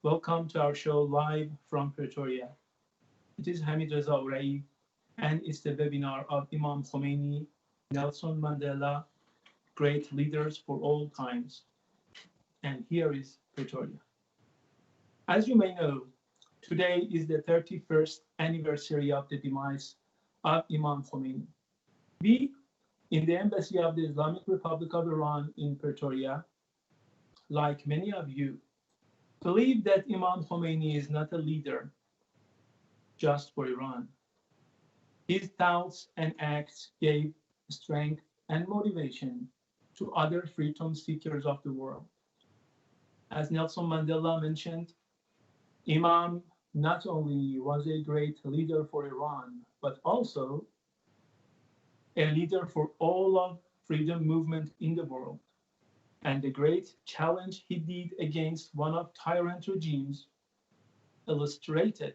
Welcome to our show live from Pretoria. It is Hamid Reza Orai, and it's the webinar of Imam Khomeini, Nelson Mandela, Great Leaders for All Times. And here is Pretoria. As you may know, today is the 31st anniversary of the demise of Imam Khomeini. We, in the Embassy of the Islamic Republic of Iran in Pretoria, like many of you, believe that Imam Khomeini is not a leader just for Iran. His thoughts and acts gave strength and motivation to other freedom seekers of the world. As Nelson Mandela mentioned, Imam not only was a great leader for Iran, but also a leader for all of freedom movement in the world. And the great challenge he did against one of tyrant regimes illustrated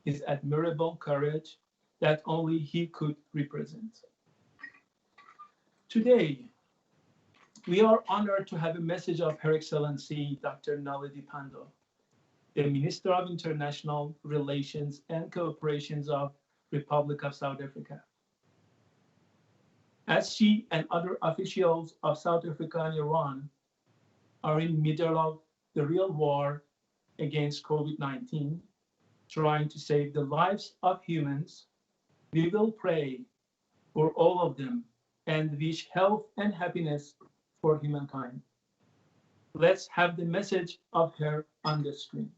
his admirable courage that only he could represent. Today, we are honored to have a message of Her Excellency Dr. Naledi Pandor, the Minister of International Relations and Cooperation of Republic of South Africa. As she and other officials of South Africa and Iran are in the middle of the real war against COVID-19, trying to save the lives of humans, we will pray for all of them and wish health and happiness for humankind. Let's have the message of her on the screen.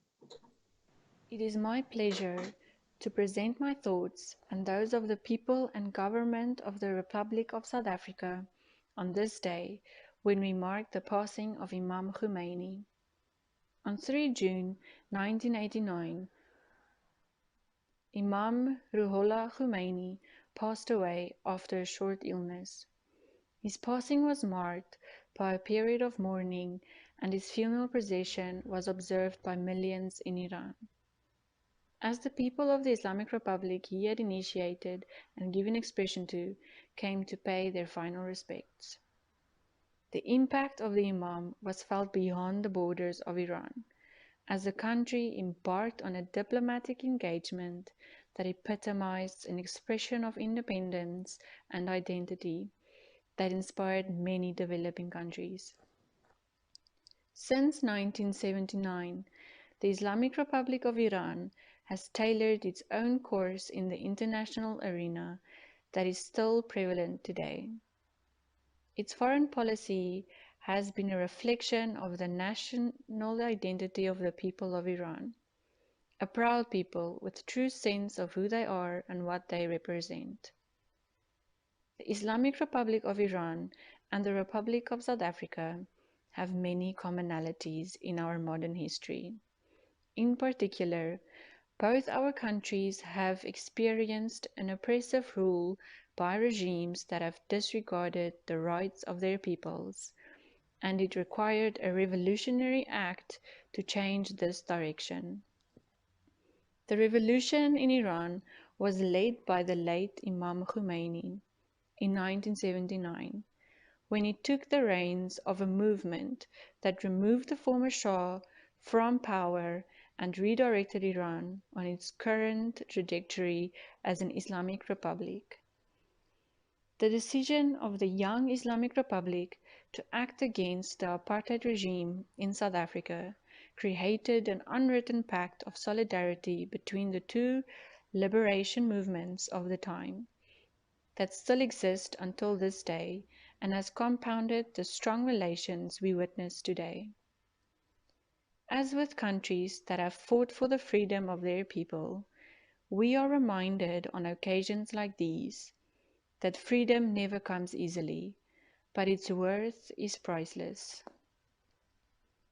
It is my pleasure to present my thoughts and those of the people and government of the Republic of South Africa on this day when we mark the passing of Imam Khomeini. On 3 June 1989, Imam Ruhollah Khomeini passed away after a short illness. His passing was marked by a period of mourning, and his funeral procession was observed by millions in Iran. As the people of the Islamic Republic he had initiated and given expression to came to pay their final respects. The impact of the Imam was felt beyond the borders of Iran, as the country embarked on a diplomatic engagement that epitomized an expression of independence and identity that inspired many developing countries. Since 1979, the Islamic Republic of Iran has tailored its own course in the international arena that is still prevalent today. Its foreign policy has been a reflection of the national identity of the people of Iran, a proud people with true sense of who they are and what they represent. The Islamic Republic of Iran and the Republic of South Africa have many commonalities in our modern history. In particular, both our countries have experienced an oppressive rule by regimes that have disregarded the rights of their peoples, and it required a revolutionary act to change this direction. The revolution in Iran was led by the late Imam Khomeini in 1979, when he took the reins of a movement that removed the former Shah from power and redirected Iran on its current trajectory as an Islamic republic. The decision of the young Islamic Republic to act against the apartheid regime in South Africa created an unwritten pact of solidarity between the two liberation movements of the time that still exists until this day and has compounded the strong relations we witness today. As with countries that have fought for the freedom of their people, we are reminded on occasions like these that freedom never comes easily, but its worth is priceless.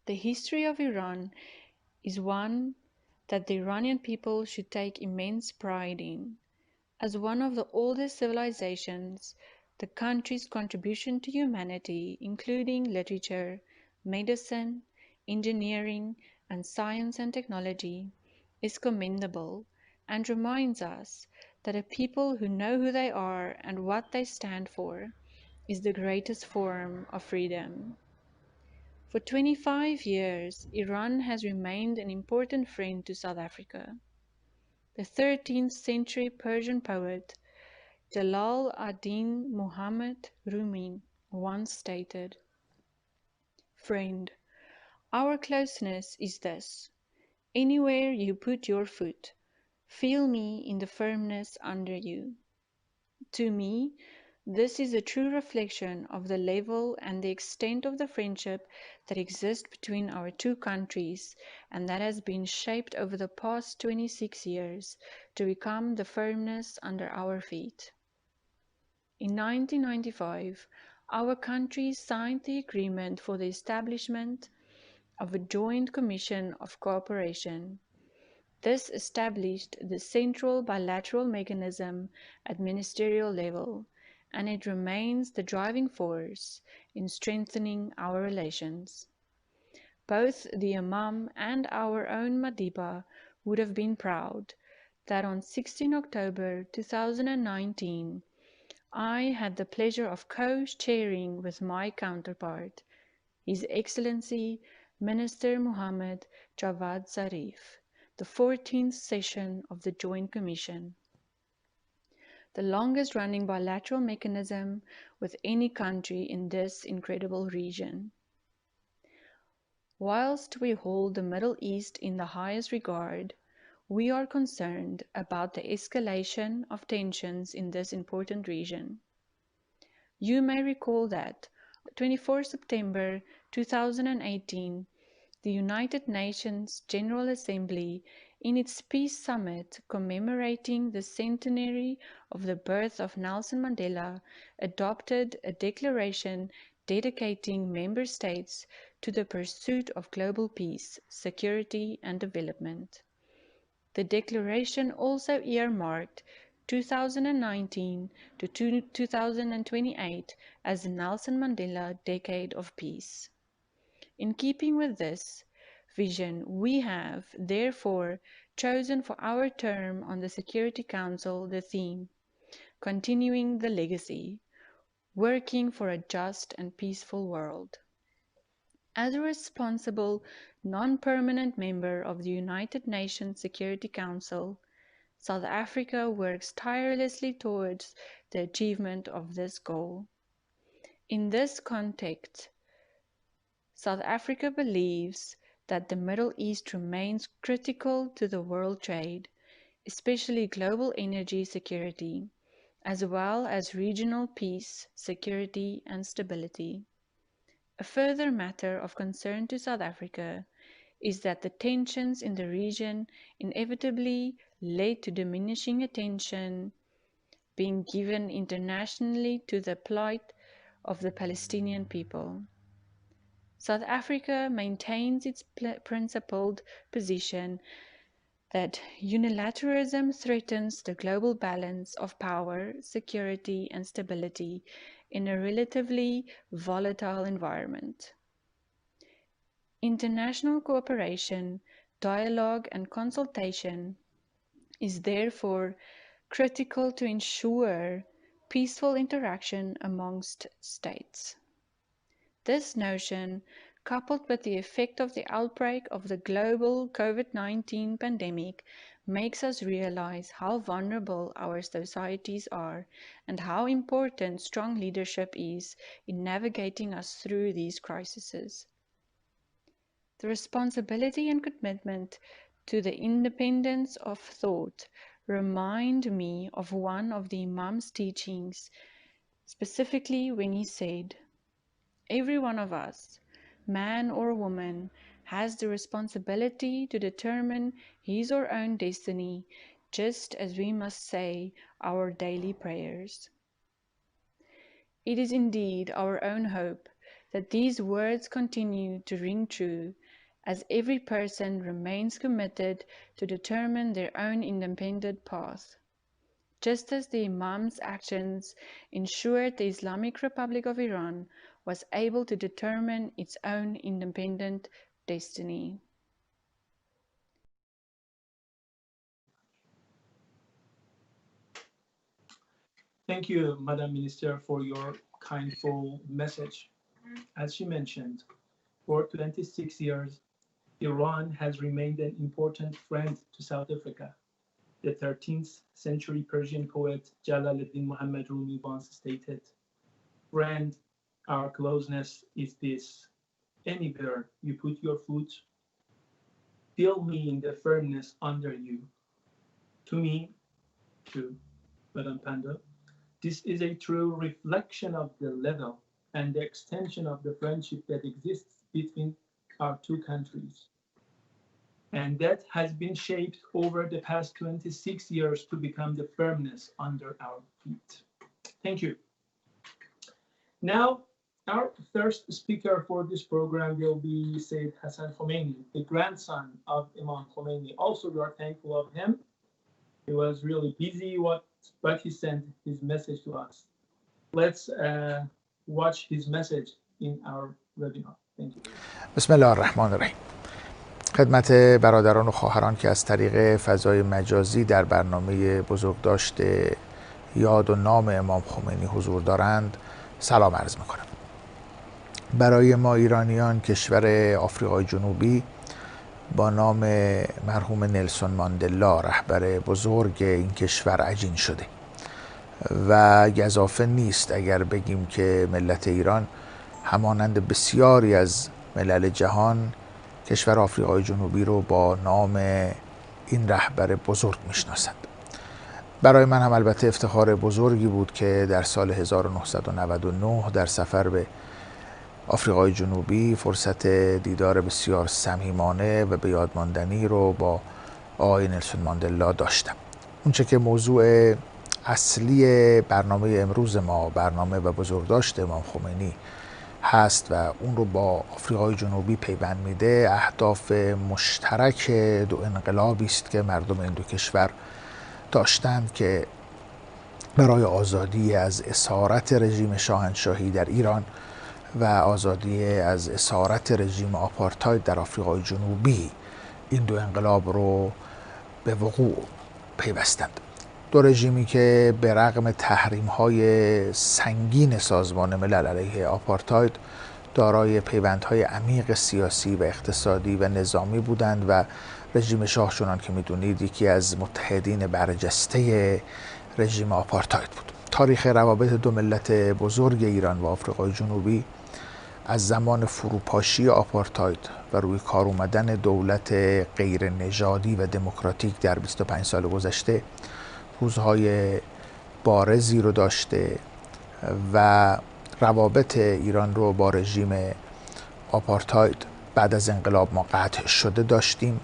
The history of Iran is one that the Iranian people should take immense pride in. As one of the oldest civilizations, the country's contribution to humanity, including literature, medicine, engineering, and science and technology, is commendable and reminds us that a people who know who they are and what they stand for is the greatest form of freedom. For 25 years, Iran has remained an important friend to South Africa. The 13th century Persian poet Jalal ad-Din Muhammad Rumi once stated, "Friend, our closeness is this: anywhere you put your foot, feel me in the firmness under you." To me, this is a true reflection of the level and the extent of the friendship that exists between our two countries and that has been shaped over the past 26 years to become the firmness under our feet. In 1995, our countries signed the agreement for the establishment of a joint commission of cooperation. This established the central bilateral mechanism at ministerial level, and it remains the driving force in strengthening our relations. Both the Imam and our own Madiba would have been proud that on 16 October 2019, I had the pleasure of co-chairing with my counterpart, His Excellency Minister Muhammad Javad Zarif, the 14th session of the Joint Commission, the longest-running bilateral mechanism with any country in this incredible region. Whilst we hold the Middle East in the highest regard, we are concerned about the escalation of tensions in this important region. You may recall that on 24 September 2018, the United Nations General Assembly, in its Peace Summit commemorating the centenary of the birth of Nelson Mandela, adopted a declaration dedicating member states to the pursuit of global peace, security, and development. The declaration also earmarked 2019 to 2028 as the Nelson Mandela Decade of Peace. In keeping with this vision, we have, therefore, chosen for our term on the Security Council the theme, "Continuing the Legacy, Working for a Just and Peaceful World." As a responsible, non-permanent member of the United Nations Security Council, South Africa works tirelessly towards the achievement of this goal. In this context, South Africa believes that the Middle East remains critical to the world trade, especially global energy security, as well as regional peace, security, and stability. A further matter of concern to South Africa is that the tensions in the region inevitably led to diminishing attention being given internationally to the plight of the Palestinian people. South Africa maintains its principled position that unilateralism threatens the global balance of power, security, and stability in a relatively volatile environment. International cooperation, dialogue, and consultation is therefore critical to ensure peaceful interaction amongst states. This notion, coupled with the effect of the outbreak of the global COVID-19 pandemic, makes us realize how vulnerable our societies are and how important strong leadership is in navigating us through these crises. The responsibility and commitment to the independence of thought remind me of one of the Imam's teachings, specifically when he said, "Every one of us, man or woman, has the responsibility to determine his or her own destiny, just as we must say our daily prayers." It is indeed our own hope that these words continue to ring true, as every person remains committed to determine their own independent path. Just as the Imam's actions ensured the Islamic Republic of Iran was able to determine its own independent destiny. Thank you, Madam Minister, for your kindful message. As she mentioned, For 26 years, Iran has remained an important friend to South Africa. The 13th century Persian poet Jalaluddin Muhammad Rumi once stated, "Friend, our closeness is this. Anywhere you put your foot, feel me in the firmness under you." To me, to Madame Pando, this is a true reflection of the level and the extension of the friendship that exists between our two countries, and that has been shaped over the past 26 years to become the firmness under our feet. Thank you. Now, our first speaker for this program will be Sayyid Hassan Khomeini, the grandson of Imam Khomeini. Also, we are thankful of him. He was really busy, but he sent his message to us. Let's watch his message in our webinar. Thank you. بسم الله الرحمن الرحیم. خدمت برادران و خواهران که از طریق فضای مجازی در برنامه بزرگداشت یاد و نام امام خمینی حضور دارند سلام عرض میکنم. برای ما ایرانیان کشور آفریقای جنوبی با نام مرحوم نلسون ماندلا رهبر بزرگ این کشور عجین شده و گزافه نیست اگر بگیم که ملت ایران همانند بسیاری از ملل جهان کشور آفریقای جنوبی رو با نام این رهبر بزرگ میشناسند. برای من هم البته افتخار بزرگی بود که در سال 1999 در سفر به آفریقای جنوبی فرصت دیدار بسیار صمیمانه و به یاد ماندنی رو با آقای نلسون ماندلا داشتم. اونچه که موضوع اصلی برنامه امروز ما، برنامه و بزرگداشت امام خمینی هست و اون رو با آفریقای جنوبی پیوند میده، اهداف مشترک دو انقلابی است که مردم این دو کشور داشتند که برای آزادی از اسارت رژیم شاهنشاهی در ایران و آزادی از اسارت رژیم آپارتاید در آفریقای جنوبی این دو انقلاب رو به وقوع پیوستند. دو رژیمی که به رغم تحریم‌های سنگین سازمان ملل علیه آپارتاید دارای پیوندهای عمیق سیاسی و اقتصادی و نظامی بودند و رژیم شاه چنان که می‌دونید یکی از متحدین برجسته رژیم آپارتاید بود. تاریخ روابط دو ملت بزرگ ایران و آفریقای جنوبی از زمان فروپاشی آپارتاید و روی کار اومدن دولت غیر نژادی و دموکراتیک در 25 سال گذشته روزهای بارزی رو داشته و روابط ایران رو با رژیم آپارتاید بعد از انقلاب ما قطع شده داشتیم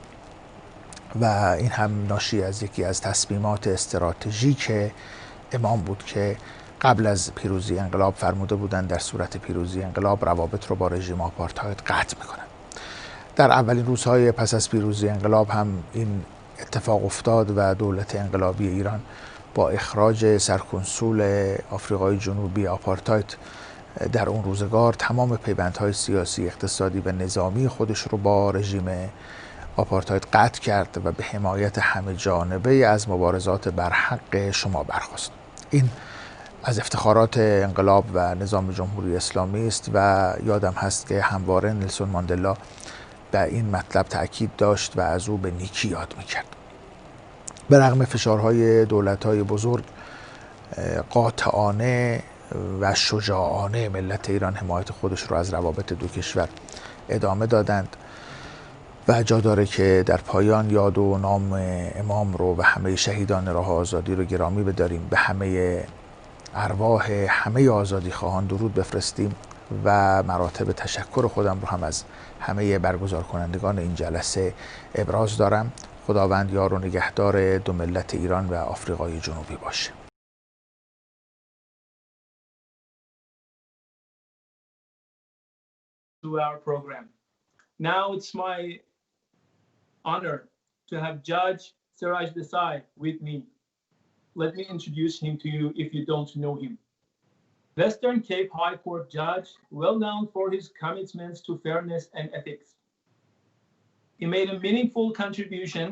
و این هم ناشی از یکی از تصمیمات استراتژیک امام بود که قبل از پیروزی انقلاب فرموده بودند در صورت پیروزی انقلاب روابط رو با رژیم آپارتاید قطع میکنند. در اولین روزهای پس از پیروزی انقلاب هم این اتفاق افتاد و دولت انقلابی ایران با اخراج سرکنسول آفریقای جنوبی آپارتاید در اون روزگار تمام پیوندهای سیاسی، اقتصادی و نظامی خودش رو با رژیم آپارتاید قطع کرد و به حمایت همه جانبه از مبارزات بر حق شما برخاست. این از افتخارات انقلاب و نظام جمهوری اسلامی است و یادم هست که همواره نلسون ماندلا به این مطلب تأکید داشت و از او به نیکی یاد میکرد. به رغم فشارهای دولت‌های بزرگ قاطعانه و شجاعانه ملت ایران حمایت خودش رو از روابط دو کشور ادامه دادند و جا داره که در پایان یاد و نام امام رو و همه شهیدان راه آزادی رو گرامی بداریم، به همه ارواح همه آزادی خواهان درود بفرستیم و مراتب تشکر خودم رو هم از همه برگزار کنندگان این جلسه ابراز دارم. خداوند یار و نگهدار دو ملت ایران و آفریقای جنوبی باشه. To our program. Now it's my honor to have Judge Siraj Desai with me. Let me introduce him to you if you don't know him. Western Cape High Court judge, well known for his commitments to fairness and ethics. He made a meaningful contribution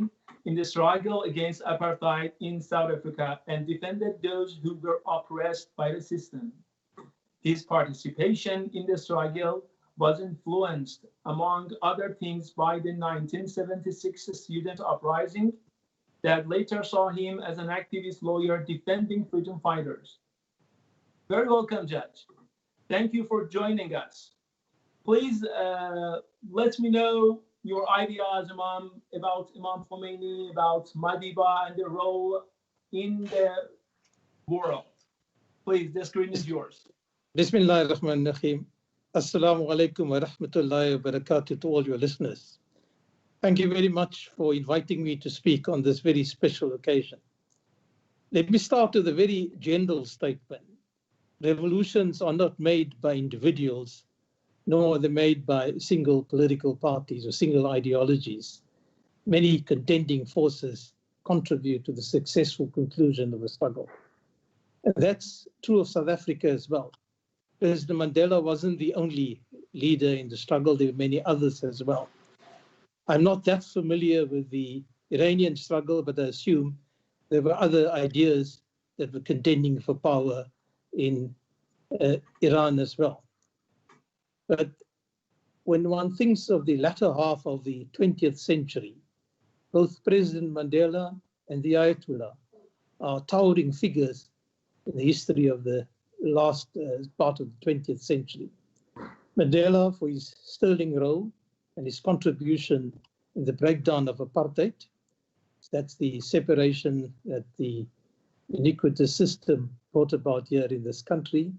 in the struggle against apartheid in South Africa and defended those who were oppressed by the system. His participation in the struggle was influenced, among other things, by the 1976 student uprising that later saw him as an activist lawyer defending freedom fighters. Very welcome, Judge. Thank you for joining us. Please let me know your ideas, Imam, about Imam Khomeini, about Madiba and the role in the world. Please, the screen is yours. Bismillah ar-Rahman ar-Rahim. Assalamu alaikum wa rahmatullahi wa barakatuh to all your listeners. Thank you very much for inviting me to speak on this very special occasion. Let me start with a very general statement. Revolutions are not made by individuals, nor are they made by single political parties or single ideologies. Many contending forces contribute to the successful conclusion of a struggle. And that's true of South Africa as well. President Mandela wasn't the only leader in the struggle, there were many others as well. I'm not that familiar with the Iranian struggle, but I assume there were other ideas that were contending for power in Iran as well. But when one thinks of the latter half of the 20th century, both President Mandela and the Ayatollah are towering figures in the history of the last part of the 20th century. Mandela for his sterling role and his contribution in the breakdown of apartheid. That's the separation that the iniquitous system brought about here in this country.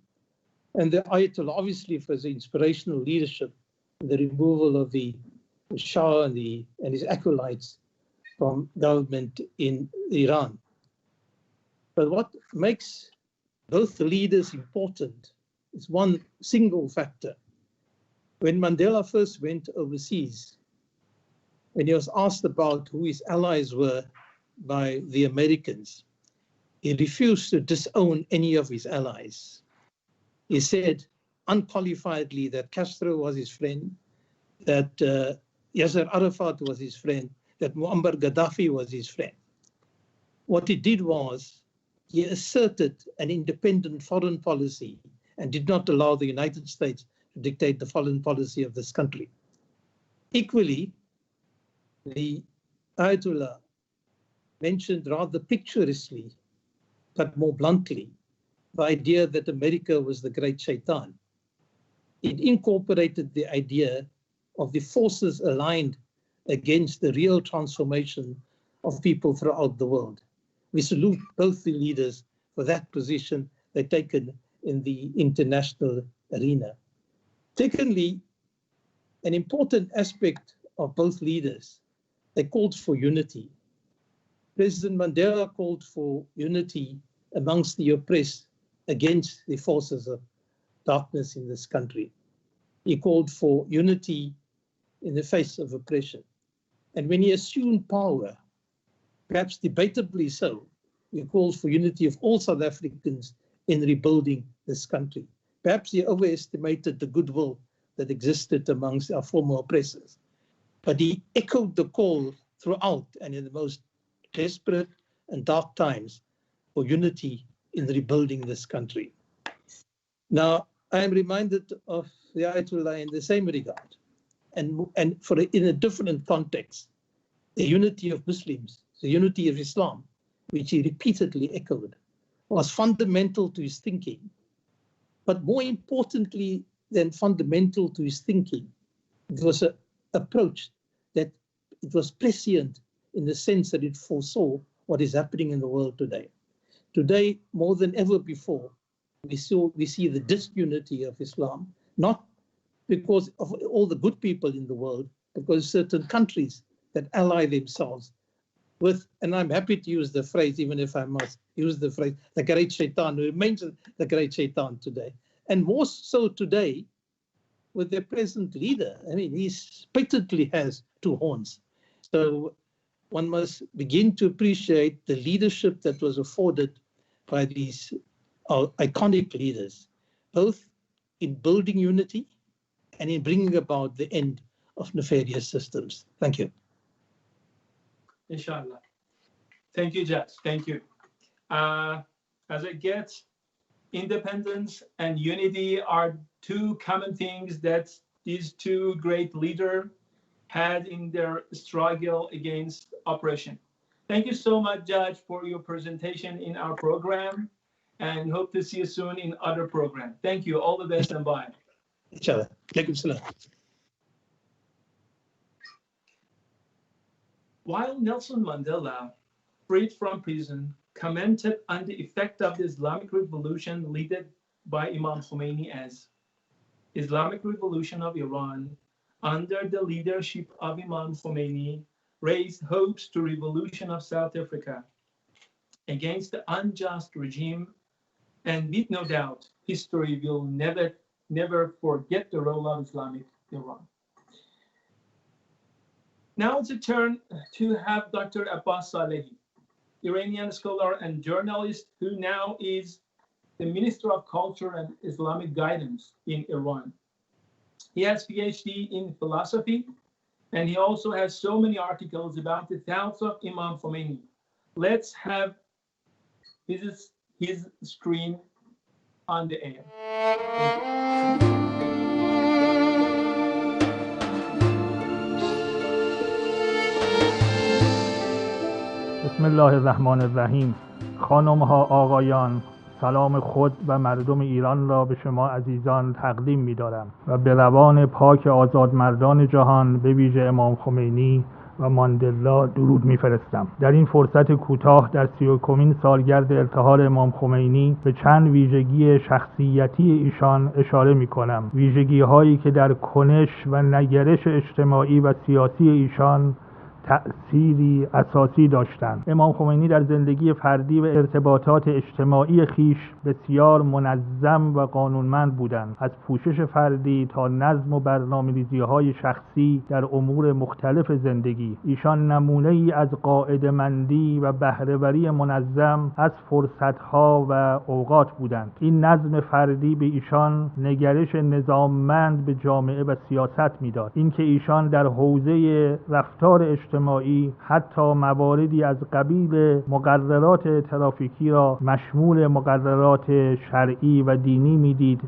And the Ayatollah, obviously, for his inspirational leadership in the removal of the Shah and his acolytes from government in Iran. But what makes both the leaders important is one single factor. When Mandela first went overseas, when he was asked about who his allies were by the Americans, he refused to disown any of his allies. He said unqualifiedly that Castro was his friend, that Yasser Arafat was his friend, that Muammar Gaddafi was his friend. What he did was he asserted an independent foreign policy and did not allow the United States to dictate the foreign policy of this country. Equally, the Ayatollah mentioned rather picturesquely, but more bluntly, the idea that America was the great shaitan. It incorporated the idea of the forces aligned against the real transformation of people throughout the world. We salute both the leaders for that position they've taken in the international arena. Secondly, an important aspect of both leaders, they called for unity. President Mandela called for unity amongst the oppressed against the forces of darkness in this country. He called for unity in the face of oppression. And when he assumed power, perhaps debatably so, he called for unity of all South Africans in rebuilding this country. Perhaps he overestimated the goodwill that existed amongst our former oppressors. But he echoed the call throughout and in the most desperate and dark times for unity in rebuilding this country. Now, I am reminded of the Ayatollah in the same regard, and in a different context, the unity of Muslims, the unity of Islam, which he repeatedly echoed, was fundamental to his thinking. But more importantly than fundamental to his thinking, it was an approach that it was prescient in the sense that it foresaw what is happening in the world today. Today, more than ever before, we see the disunity of Islam, not because of all the good people in the world, because certain countries that ally themselves with, and I'm happy to use the phrase, even if I must use the phrase, the great shaitan, who remains the great shaitan today. And more so today with their present leader. I mean, he patently has two horns. So one must begin to appreciate the leadership that was afforded by these iconic leaders, both in building unity and in bringing about the end of nefarious systems. Thank you. Inshallah. Thank you, Judge. Thank you. As I get, independence and unity are two common things that these two great leaders had in their struggle against oppression. Thank you so much, Judge, for your presentation in our program, and hope to see you soon in other program. Thank you. All the best and bye. Inshallah. Alaikum salam. While Nelson Mandela, freed from prison, commented on the effect of the Islamic Revolution led by Imam Khomeini as Islamic Revolution of Iran, under the leadership of Imam Khomeini, raised hopes to revolution of South Africa against the unjust regime, and with no doubt, history will never forget the role of Islamic Iran. Now it's a turn to have Dr. Abbas Salehi, Iranian scholar and journalist who now is the Minister of Culture and Islamic Guidance in Iran. He has PhD in philosophy, and he also has so many articles about the thoughts of Imam Khomeini. Let's have his screen on the air. Thank you. بسم الله الرحمن الرحیم. خانم ها، آقایان، سلام خود و مردم ایران را به شما عزیزان تقدیم می دارم و به روان پاک آزادمردان جهان به ویژه امام خمینی و ماندلا درود می‌فرستم. در این فرصت کوتاه در 31مین سالگرد ارتحال امام خمینی به چند ویژگی شخصیتی ایشان اشاره می‌کنم. ویژگی‌هایی که در کنش و نگرش اجتماعی و سیاسی ایشان تأثیری اساسی داشتند. امام خمینی در زندگی فردی و ارتباطات اجتماعی خیش بسیار منظم و قانونمند بودند. از پوشش فردی تا نظم و برنامه‌ریزی‌های شخصی در امور مختلف زندگی، ایشان نمونه‌ای از قاعده‌مندی و بهره‌وری منظم از فرصت‌ها و اوقات بودند. این نظم فردی به ایشان نگرش نظاممند به جامعه و سیاست می‌داد. اینکه ایشان در حوزه رفتار اجتماعی حتی مواردی از قبیل مقررات ترافیکی را مشمول مقررات شرعی و دینی می‌دید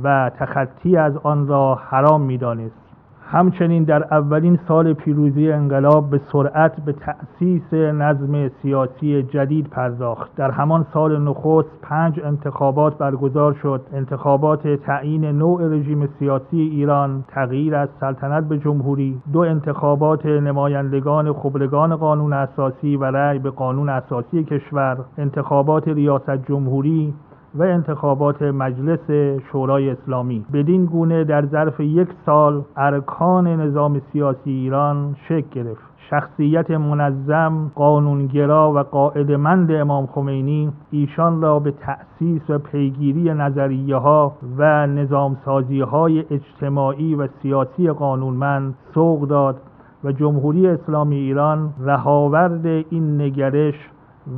و تخطی از آن را حرام می‌دانست. همچنین در اولین سال پیروزی انقلاب به سرعت به تأسیس نظم سیاسی جدید پرداخت. در همان سال نخست 5 انتخابات برگزار شد. انتخابات تعیین نوع رژیم سیاسی ایران، تغییر از سلطنت به جمهوری، 2 انتخابات نمایندگان خبرگان قانون اساسی و رأی به قانون اساسی کشور، انتخابات ریاست جمهوری و انتخابات مجلس شورای اسلامی. بدین گونه در ظرف 1 سال ارکان نظام سیاسی ایران شکل گرفت. شخصیت منظم، قانونگرا و قاعده‌مند امام خمینی ایشان را به تأسیس و پیگیری نظریه‌ها و نظامسازی‌های اجتماعی و سیاسی قانونمند سوق داد و جمهوری اسلامی ایران رهاورد این نگرش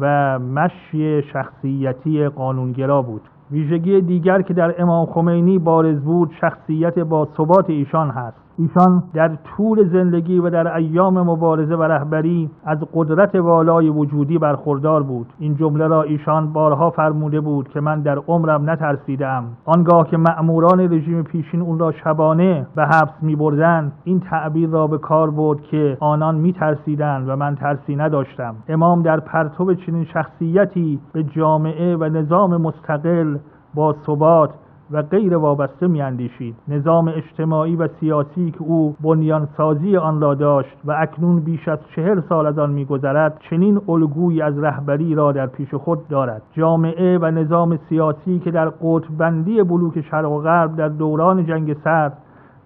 و مشی شخصیتی قانونگرا بود. ویژگی دیگر که در امام خمینی بارز بود شخصیت باثبات ایشان هست. ایشان در طول زندگی و در ایام مبارزه و رهبری از قدرت والای وجودی برخوردار بود. این جمله را ایشان بارها فرموده بود که من در عمرم نترسیدم. آنگاه که مأموران رژیم پیشین اون را شبانه به حبس می‌بردند، این تعبیر را به کار برد که آنان می‌ترسیدند و من ترسی نداشتم. امام در پرتو چنین شخصیتی به جامعه و نظام مستقل با ثبات و غیر وابسته می‌اندیشید. نظام اجتماعی و سیاسی که او بنیانسازی آن را داشت و اکنون بیش از 40 سال از آن می‌گذرد، چنین الگویی از رهبری را در پیش خود دارد. جامعه و نظام سیاسی که در قطب‌بندی بلوک شرق و غرب در دوران جنگ سرد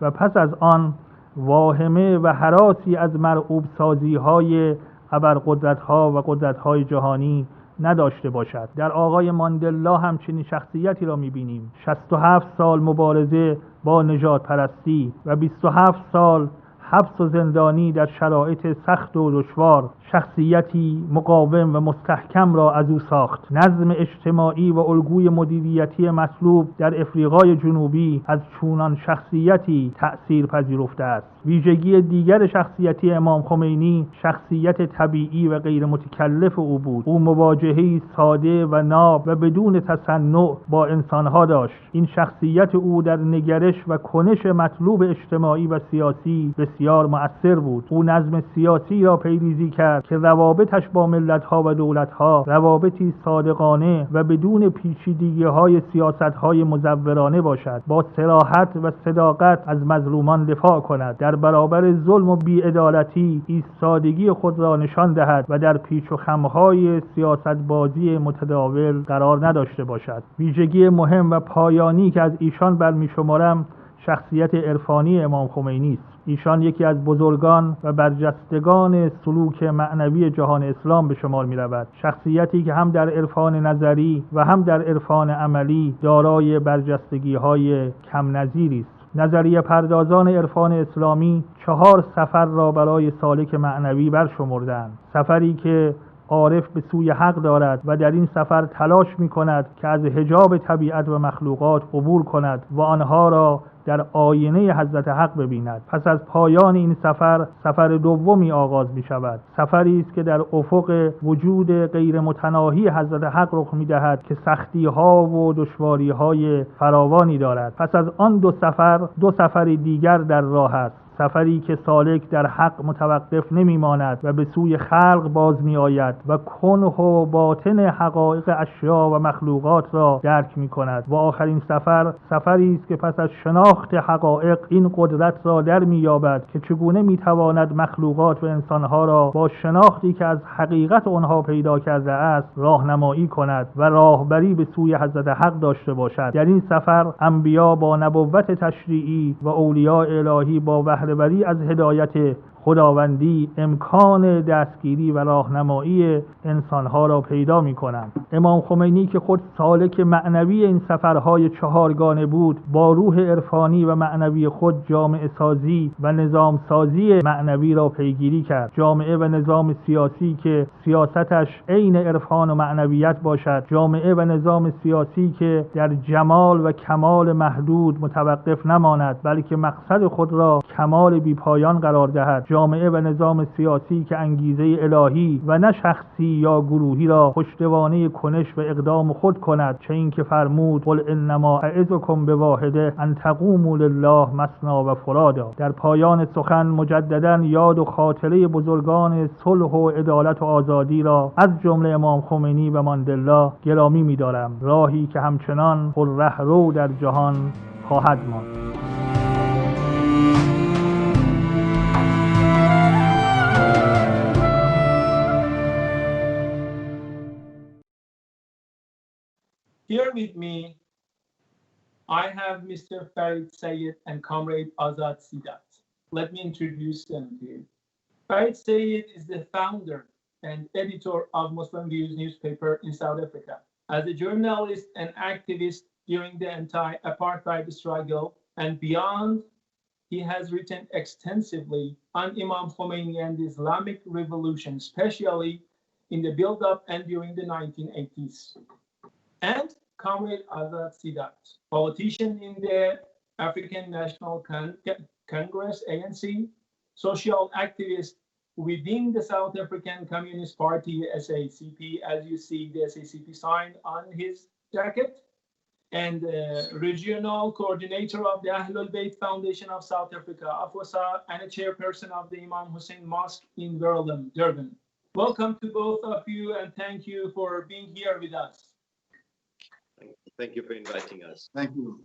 و پس از آن واهمه و هراسی از مرعوب سازی‌های ابرقدرت‌ها و قدرت‌های جهانی نداشته باشد. در آقای ماندلا همچنین شخصیتی را می‌بینیم. 67 سال مبارزه با نژادپرستی و 27 سال حبس و زندانی در شرایط سخت و دشوار شخصیتی مقاوم و مستحکم را از او ساخت. نظم اجتماعی و الگوی مدیریتی مطلوب در افریقای جنوبی از چونان شخصیتی تأثیر پذیرفته است. ویژگی دیگر شخصیتی امام خمینی شخصیت طبیعی و غیر متکلف او بود. او مواجهه‌ای ساده و ناب و بدون تصنع با انسانها داشت. این شخصیت او در نگرش و کنش مطلوب اجتماعی و سیاسی بسیار مؤثر بود. او نظم سیاسی را پیریزی کرد که روابطش با ملت‌ها و دولت‌ها روابطی صادقانه و بدون پیچیدگی‌های سیاست‌های مزورانه باشد. با صراحت و صداقت از مظلومان دفاع کند. در برابر ظلم و بی‌عدالتی ایستادگی خود را نشان دهد و در پیچ و خم‌های سیاست‌بازی متداول قرار نداشته باشد. ویژگی مهم و پایانی که از ایشان برمی‌شمارم شخصیت عرفانی امام خمینی است. ایشان یکی از بزرگان و برجستگان سلوک معنوی جهان اسلام به شمار می رود. شخصیتی که هم در عرفان نظری و هم در عرفان عملی دارای برجستگی های کم نظیری است. نظریه پردازان عرفان اسلامی 4 سفر را برای سالک معنوی برشمردند. سفری که عارف به سوی حق دارد و در این سفر تلاش می کند که از حجاب طبیعت و مخلوقات عبور کند و آنها را در آینه حضرت حق ببیند. پس از پایان این سفر دومی آغاز می شود. سفری است که در افق وجود غیر متناهی حضرت حق رخ می دهد که سختی ها و دشواری های فراوانی دارد. پس از آن دو سفر دیگر در راه است. سفری که سالک در حق متوقف نمی ماند و به سوی خلق باز می آید و کنه و باطن حقایق اشیا و مخلوقات را درک می کند. و آخرین سفری است که پس از شناخت حقایق این قدرت را در می یابد که چگونه می تواند مخلوقات و انسانها را با شناختی که از حقیقت آنها پیدا کرده است راهنمایی کند و راهبری به سوی حضرت حق داشته باشد. در این سفر انبیا با نبوت تشریعی و اولیاء الهی با بهره‌وری از هدایت خداوندی امکان دستگیری و راهنمایی انسانها را پیدا می کنند. امام خمینی که خود سالک معنوی این سفرهای 4گانه بود، با روح عرفانی و معنوی خود جامعه سازی و نظام سازی معنوی را پیگیری کرد. جامعه و نظام سیاسی که سیاستش عین عرفان و معنویت باشد. جامعه و نظام سیاسی که در جمال و کمال محدود متوقف نماند، بلکه مقصد خود را کمال بی‌پایان قرار دهد. جامعه و نظام سیاسی که انگیزه الهی و نه شخصی یا گروهی را پشتوانه کنش و اقدام خود کند، چه این که فرمود قل انما اعظکم بواحده ان تقوموا لله مثنی و فرادا. در پایان سخن مجددا یاد و خاطره بزرگان صلح و عدالت و آزادی را از جمله امام خمینی و ماندلا گرامی می‌دارم. راهی که همچنان پر رهرو در جهان خواهد ماند. Here with me, I have Mr. Farid Sayed and Comrade Azad Sidat. Let me introduce them to you. Farid Sayed is the founder and editor of Muslim Views newspaper in South Africa. As a journalist and activist during the anti-apartheid struggle and beyond, he has written extensively on Imam Khomeini and the Islamic Revolution, especially in the build-up and during the 1980s. And Comrade Azad Sidat, politician in the African National Congress, ANC, social activist within the South African Communist Party, SACP, as you see the SACP sign on his jacket, and regional coordinator of the Ahlul Bayt Foundation of South Africa, AFOSA, and a chairperson of the Imam Hussein Mosque in Durban. Welcome to both of you, and thank you for being here with us. Thank you for inviting us. Thank you.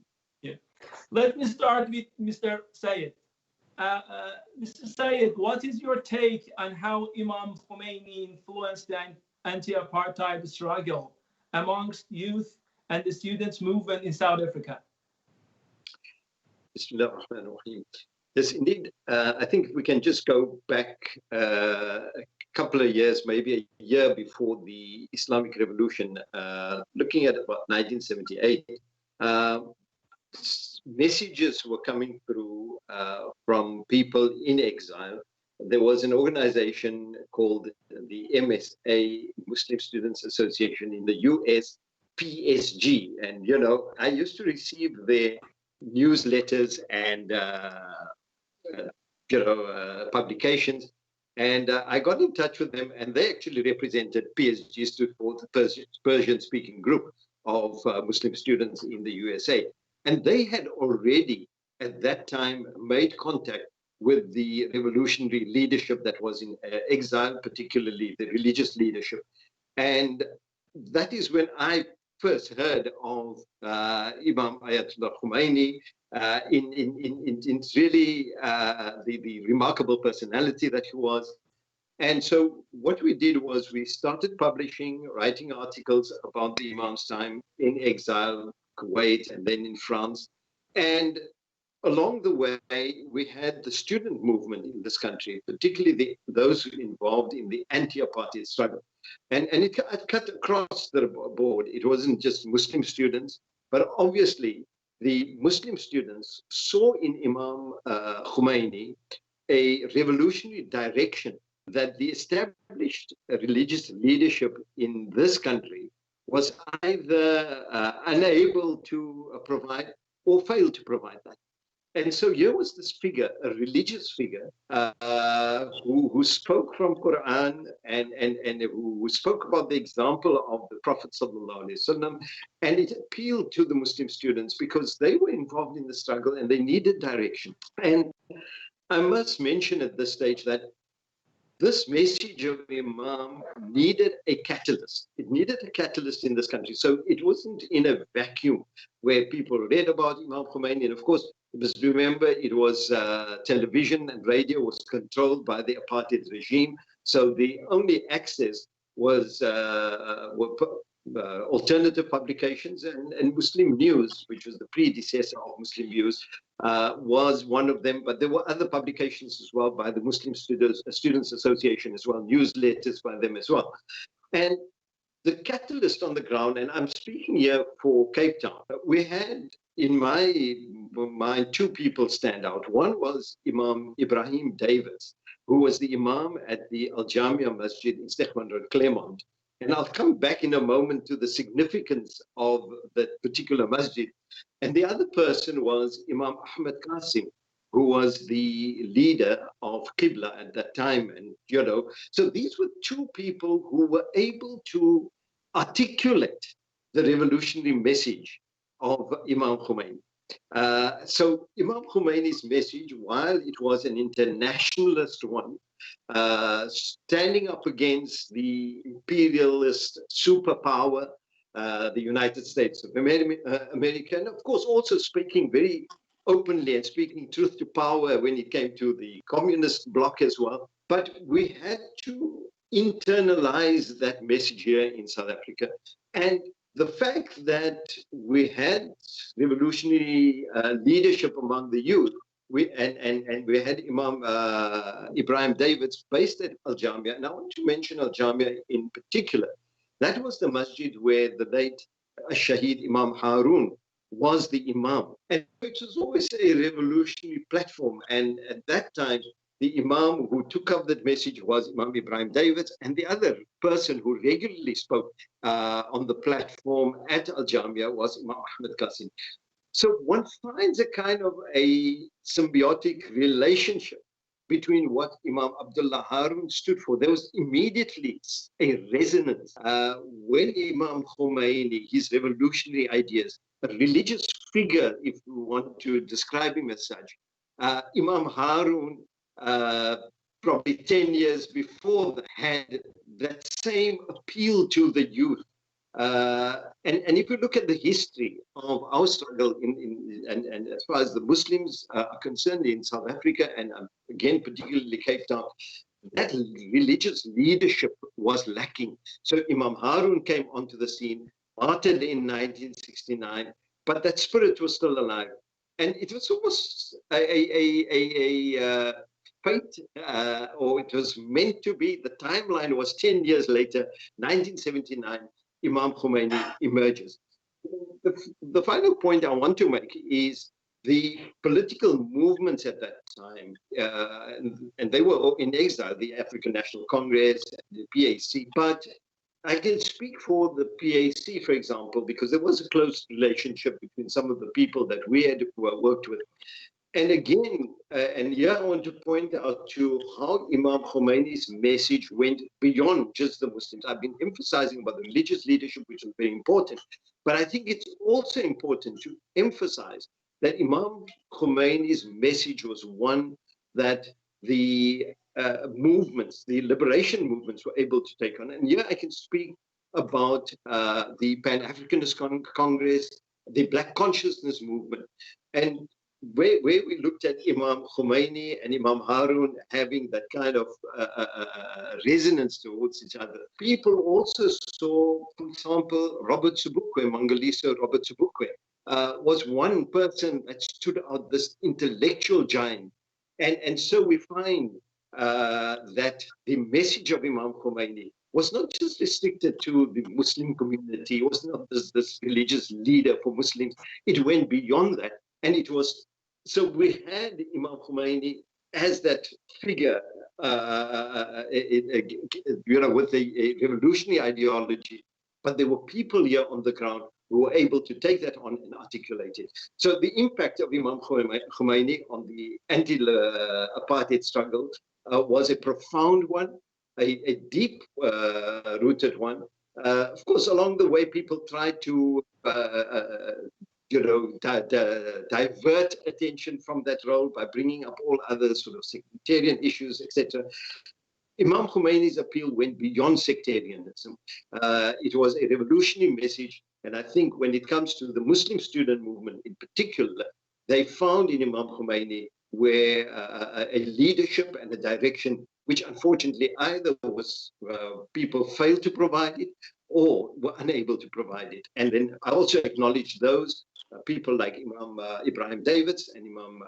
Yeah. Let me start with Mr. Sayed. Mr. Sayed, what is your take on how Imam Khomeini influenced the anti-apartheid struggle amongst youth and the students' movement in South Africa? Bismillah ar-Rahman ar-Rahim. Yes, indeed. I think we can just go back a couple of years, maybe a year before the Islamic Revolution, looking at about 1978. messages were coming through from people in exile. There was an organization called the MSA, Muslim Students Association in the US, PSG. And, you know, I used to receive their newsletters and, publications. And I got in touch with them, and they actually represented PSG, stood for the Persian-speaking group of Muslim students in the USA. And they had already, at that time, made contact with the revolutionary leadership that was in exile, particularly the religious leadership. And that is when I first heard of Imam Ayatollah Khomeini, in really the remarkable personality that he was. And so what we did was we started publishing, writing articles about the Imam's time in exile, Kuwait, and then in France. And along the way, we had the student movement in this country, particularly those involved in the anti-apartheid struggle. And it cut across the board. It wasn't just Muslim students, but obviously the Muslim students saw in Imam Khomeini a revolutionary direction that the established religious leadership in this country was either unable to provide or failed to provide that. And so here was this figure, a religious figure, who spoke from Quran and who spoke about the example of the Prophet ﷺ, and it appealed to the Muslim students because they were involved in the struggle and they needed direction. And I must mention at this stage that this message of Imam needed a catalyst. It needed a catalyst in this country. So it wasn't in a vacuum where people read about Imam Khomeini. And of course, you must remember it was television and radio was controlled by the apartheid regime. So the only access was alternative publications and Muslim News, which was the predecessor of Muslim News, was one of them. But there were other publications as well by the Muslim Students Association as well, newsletters by them as well. And the catalyst on the ground, and I'm speaking here for Cape Town, we had in my mind two people stand out. One was Imam Ibrahim Davids, who was the Imam at the Al Jamia Masjid in Steegmans Road, Claremont. And I'll come back in a moment to the significance of that particular masjid. And the other person was Imam Ahmed Qasim, who was the leader of Qibla at that time. And, you know, so these were two people who were able to articulate the revolutionary message of Imam Khomeini. So Imam Khomeini's message, while it was an internationalist one, standing up against the imperialist superpower, the United States of America, and of course also speaking very openly and speaking truth to power when it came to the communist bloc as well. But we had to internalize that message here in South Africa. And the fact that we had revolutionary leadership among the youth, we had Imam Ibrahim Davids based at Al Jamia. And I want to mention Al Jamia in particular. That was the masjid where the late Shaheed Imam Harun was the Imam. And it was always a revolutionary platform. And at that time, the Imam who took up that message was Imam Ibrahim Davids, and the other person who regularly spoke on the platform at Al Jamia was Imam Ahmed Qasim. So one finds a kind of a symbiotic relationship between what Imam Abdullah Harun stood for. There was immediately a resonance when Imam Khomeini, his revolutionary ideas, a religious figure, if we want to describe him as such, Imam Harun, probably 10 years before that, had that same appeal to the youth. And if you look at the history of our struggle and as far as the Muslims are concerned in South Africa, and again, particularly Cape Town, that religious leadership was lacking. So Imam Harun came onto the scene, martyred in 1969, but that spirit was still alive. And it was almost a fate, or it was meant to be. The timeline was 10 years later, 1979, Imam Khomeini emerges. the final point I want to make is the political movements at that time, and they were in exile, the African National Congress, the PAC, but I can speak for the PAC, for example, because there was a close relationship between some of the people that we had worked with. And again, and here I want to point out to how Imam Khomeini's message went beyond just the Muslims. I've been emphasizing about the religious leadership, which is very important, but I think it's also important to emphasize that Imam Khomeini's message was one that the movements, the liberation movements were able to take on. And here I can speak about the Pan-Africanist Congress, the Black Consciousness movement, and where we looked at Imam Khomeini and Imam Harun having that kind of resonance towards each other. People also saw, for example, Robert Sobukwe, Mangaliso Robert Sobukwe, was one person that stood out, this intellectual giant. And so we find that the message of Imam Khomeini was not just restricted to the Muslim community, it was not this religious leader for Muslims, it went beyond that. And it was, so we had Imam Khomeini as that figure, with a revolutionary ideology, but there were people here on the ground who were able to take that on and articulate it. So the impact of Imam Khomeini on the anti-apartheid struggle was a profound one, a deep-rooted one. Of course, along the way, people tried to divert attention from that role by bringing up all other sort of sectarian issues, etc. Imam Khomeini's appeal went beyond sectarianism. It was a revolutionary message, and I think when it comes to the Muslim student movement in particular, they found in Imam Khomeini where a leadership and a direction which unfortunately either was people failed to provide it or were unable to provide it. And then I also acknowledge those people like Imam Ibrahim Davids and Imam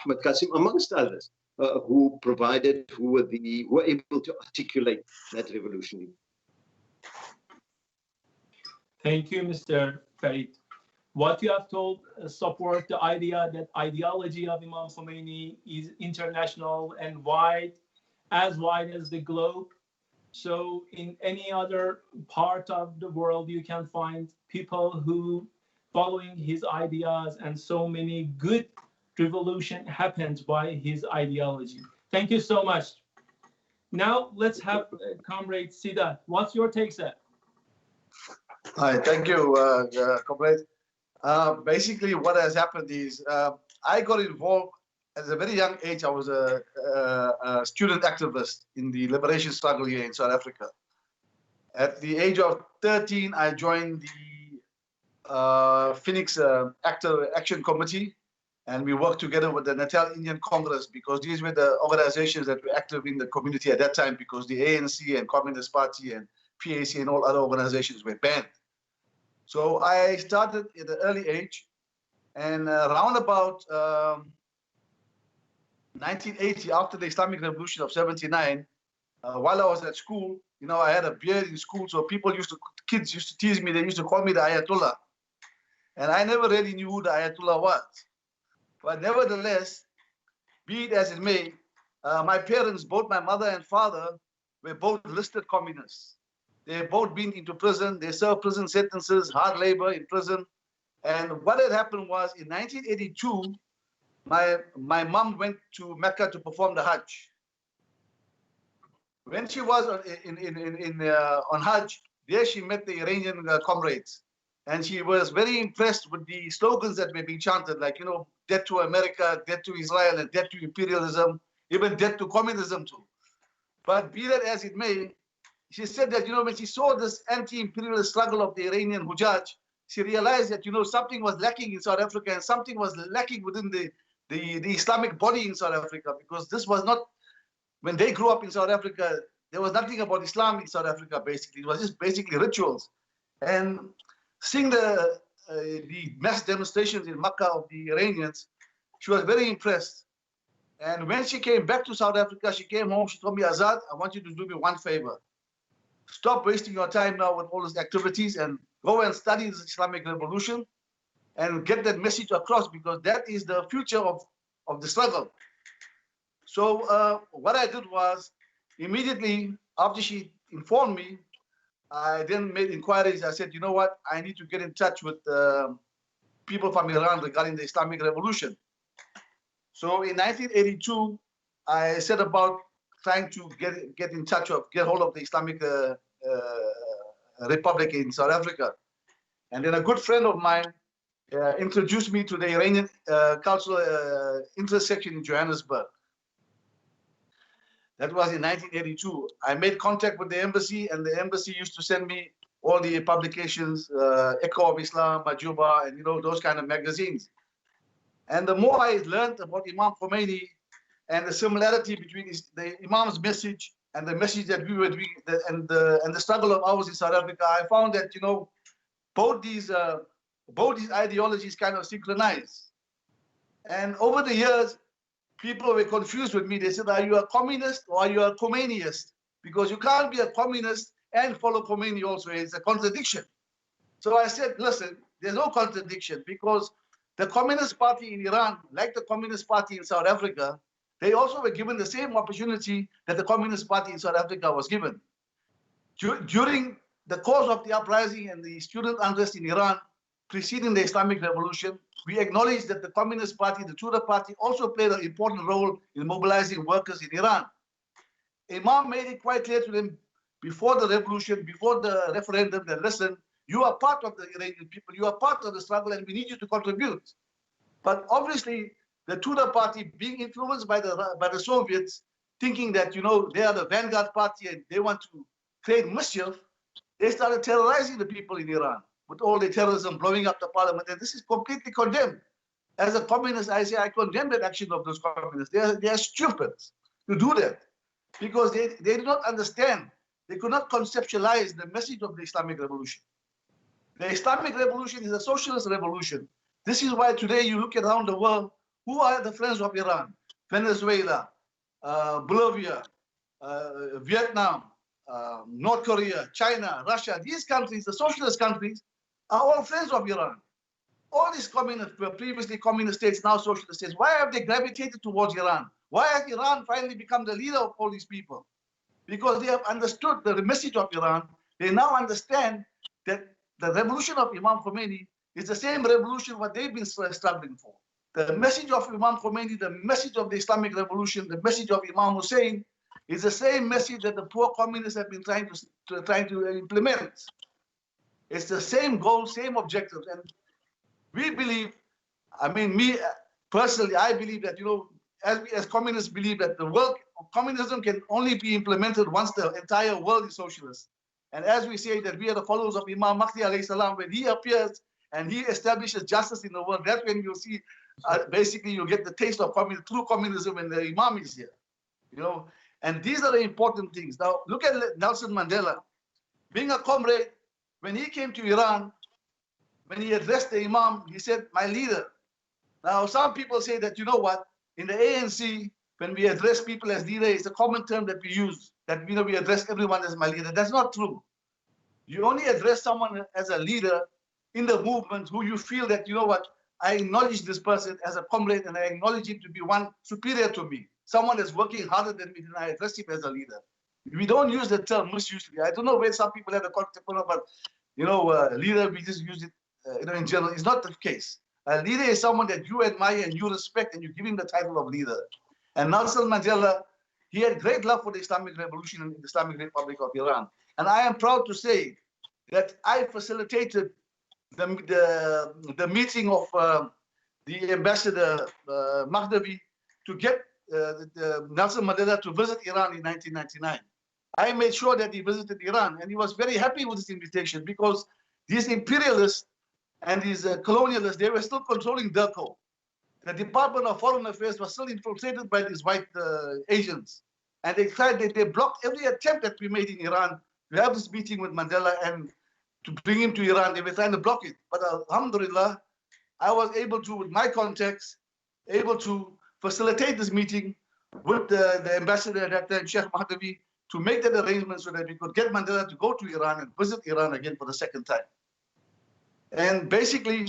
Ahmad Qasim, amongst others, who were able to articulate that revolutionary. Thank you, Mr. Farid. What you have told support the idea that ideology of Imam Khomeini is international and wide as the globe. So in any other part of the world, you can find people who following his ideas, and so many good revolution happened by his ideology. Thank you so much. Now let's have Comrade Sida. What's your take, sir? Hi, thank you, Comrade. Basically, what has happened is I got involved at a very young age. I was a student activist in the liberation struggle here in South Africa. At the age of 13, I joined the Phoenix Action Committee, and we worked together with the Natal Indian Congress, because these were the organizations that were active in the community at that time, because the ANC and Communist Party and PAC and all other organizations were banned. So I started at an early age, and around about 1980, after the Islamic Revolution of 79, while I was at school, I had a beard in school, so kids used to tease me. They used to call me the Ayatollah. And I never really knew who the Ayatollah was. But nevertheless, be it as it may, my parents, both my mother and father, were both listed communists. They've both been into prison. They served prison sentences, hard labor in prison. And what had happened was, in 1982, my mom went to Mecca to perform the Hajj. When she was on Hajj, there she met the Iranian comrades. And she was very impressed with the slogans that were being chanted, like, death to America, death to Israel, and death to imperialism, even death to communism too. But be that as it may, she said that, when she saw this anti-imperialist struggle of the Iranian Hujaj, she realized that, something was lacking in South Africa, and something was lacking within the Islamic body in South Africa, because this was not, when they grew up in South Africa, there was nothing about Islam in South Africa, basically. It was just basically rituals. And seeing the mass demonstrations in Makkah of the Iranians, she was very impressed. And when she came back to South Africa, she came home, she told me, Azad, I want you to do me one favor. Stop wasting your time now with all these activities and go and study the Islamic revolution and get that message across, because that is the future of the struggle. So what I did was, immediately after she informed me, I then made inquiries. I said, you know what, I need to get in touch with people from Iran regarding the Islamic revolution. So in 1982, I set about trying to get in touch of, get hold of the Islamic Republic in South Africa. And then a good friend of mine introduced me to the Iranian cultural intersection in Johannesburg. That was in 1982. I made contact with the embassy, and the embassy used to send me all the publications, Echo of Islam, Majuba, and those kind of magazines. And the more I learned about Imam Khomeini and the similarity between the Imam's message and the message that we were doing, and the struggle of ours in South Africa, I found that both these ideologies kind of synchronize. And over the years, people were confused with me. They said, are you a communist or are you a Khomeiniist? Because you can't be a communist and follow Khomeini also. It's a contradiction. So I said, listen, there's no contradiction, because the Communist Party in Iran, like the Communist Party in South Africa, they also were given the same opportunity that the Communist Party in South Africa was given. During the course of the uprising and the student unrest in Iran preceding the Islamic Revolution, we acknowledge that the Communist Party, the Tudor Party, also played an important role in mobilizing workers in Iran. Imam made it quite clear to them before the revolution, before the referendum, that listen, you are part of the Iranian people, you are part of the struggle, and we need you to contribute. But obviously, the Tudor Party, being influenced by the Soviets, thinking that they are the vanguard party and they want to create mischief, they started terrorizing the people in Iran with all the terrorism, blowing up the parliament, and this is completely condemned. As a communist, I say I condemn that action of those communists. They are stupid to do that, because they do not understand. They could not conceptualize the message of the Islamic Revolution. The Islamic Revolution is a socialist revolution. This is why today you look around the world, who are the friends of Iran? Venezuela, Bolivia, Vietnam, North Korea, China, Russia. These countries, the socialist countries, are all friends of Iran. All these communist, were previously communist states, now socialist states. Why have they gravitated towards Iran? Why has Iran finally become the leader of all these people? Because they have understood the message of Iran. They now understand that the revolution of Imam Khomeini is the same revolution what they've been struggling for. The message of Imam Khomeini, the message of the Islamic Revolution, the message of Imam Hussein is the same message that the poor communists have been trying to implement. It's the same goal, same objectives. And we believe, me personally, I believe that, as communists believe that the work of communism can only be implemented once the entire world is socialist. And as we say that we are the followers of Imam Mahdi alayhi salam, when he appears and he establishes justice in the world, that's when you'll see, basically you'll get the taste of true communism when the Imam is here. And these are the important things. Now, look at Nelson Mandela. Being a comrade, when he came to Iran, when he addressed the Imam, he said, my leader. Now, some people say that, in the ANC, when we address people as leader, it's a common term that we use, that, we address everyone as my leader. That's not true. You only address someone as a leader in the movement who you feel that, I acknowledge this person as a comrade and I acknowledge him to be one superior to me. Someone that's working harder than me, then I address him as a leader. We don't use the term misusely. I don't know where some people have the concept of, but leader, we just use it, in general. It's not the case. A leader is someone that you admire and you respect, and you give him the title of leader. And Nelson Mandela, he had great love for the Islamic Revolution and the Islamic Republic of Iran. And I am proud to say that I facilitated the meeting of the ambassador Mahdavi to get Nelson Mandela to visit Iran in 1999. I made sure that he visited Iran, and he was very happy with this invitation, because these imperialists and these colonialists, they were still controlling DIRCO. The Department of Foreign Affairs was still infiltrated by these white Asians. And they blocked every attempt that we made in Iran to have this meeting with Mandela and to bring him to Iran. They were trying to block it. But alhamdulillah, I was able to, with my contacts, able to facilitate this meeting with the ambassador at that time, Sheikh Mahdavi, to make that arrangement so that we could get Mandela to go to Iran and visit Iran again for the second time. And basically,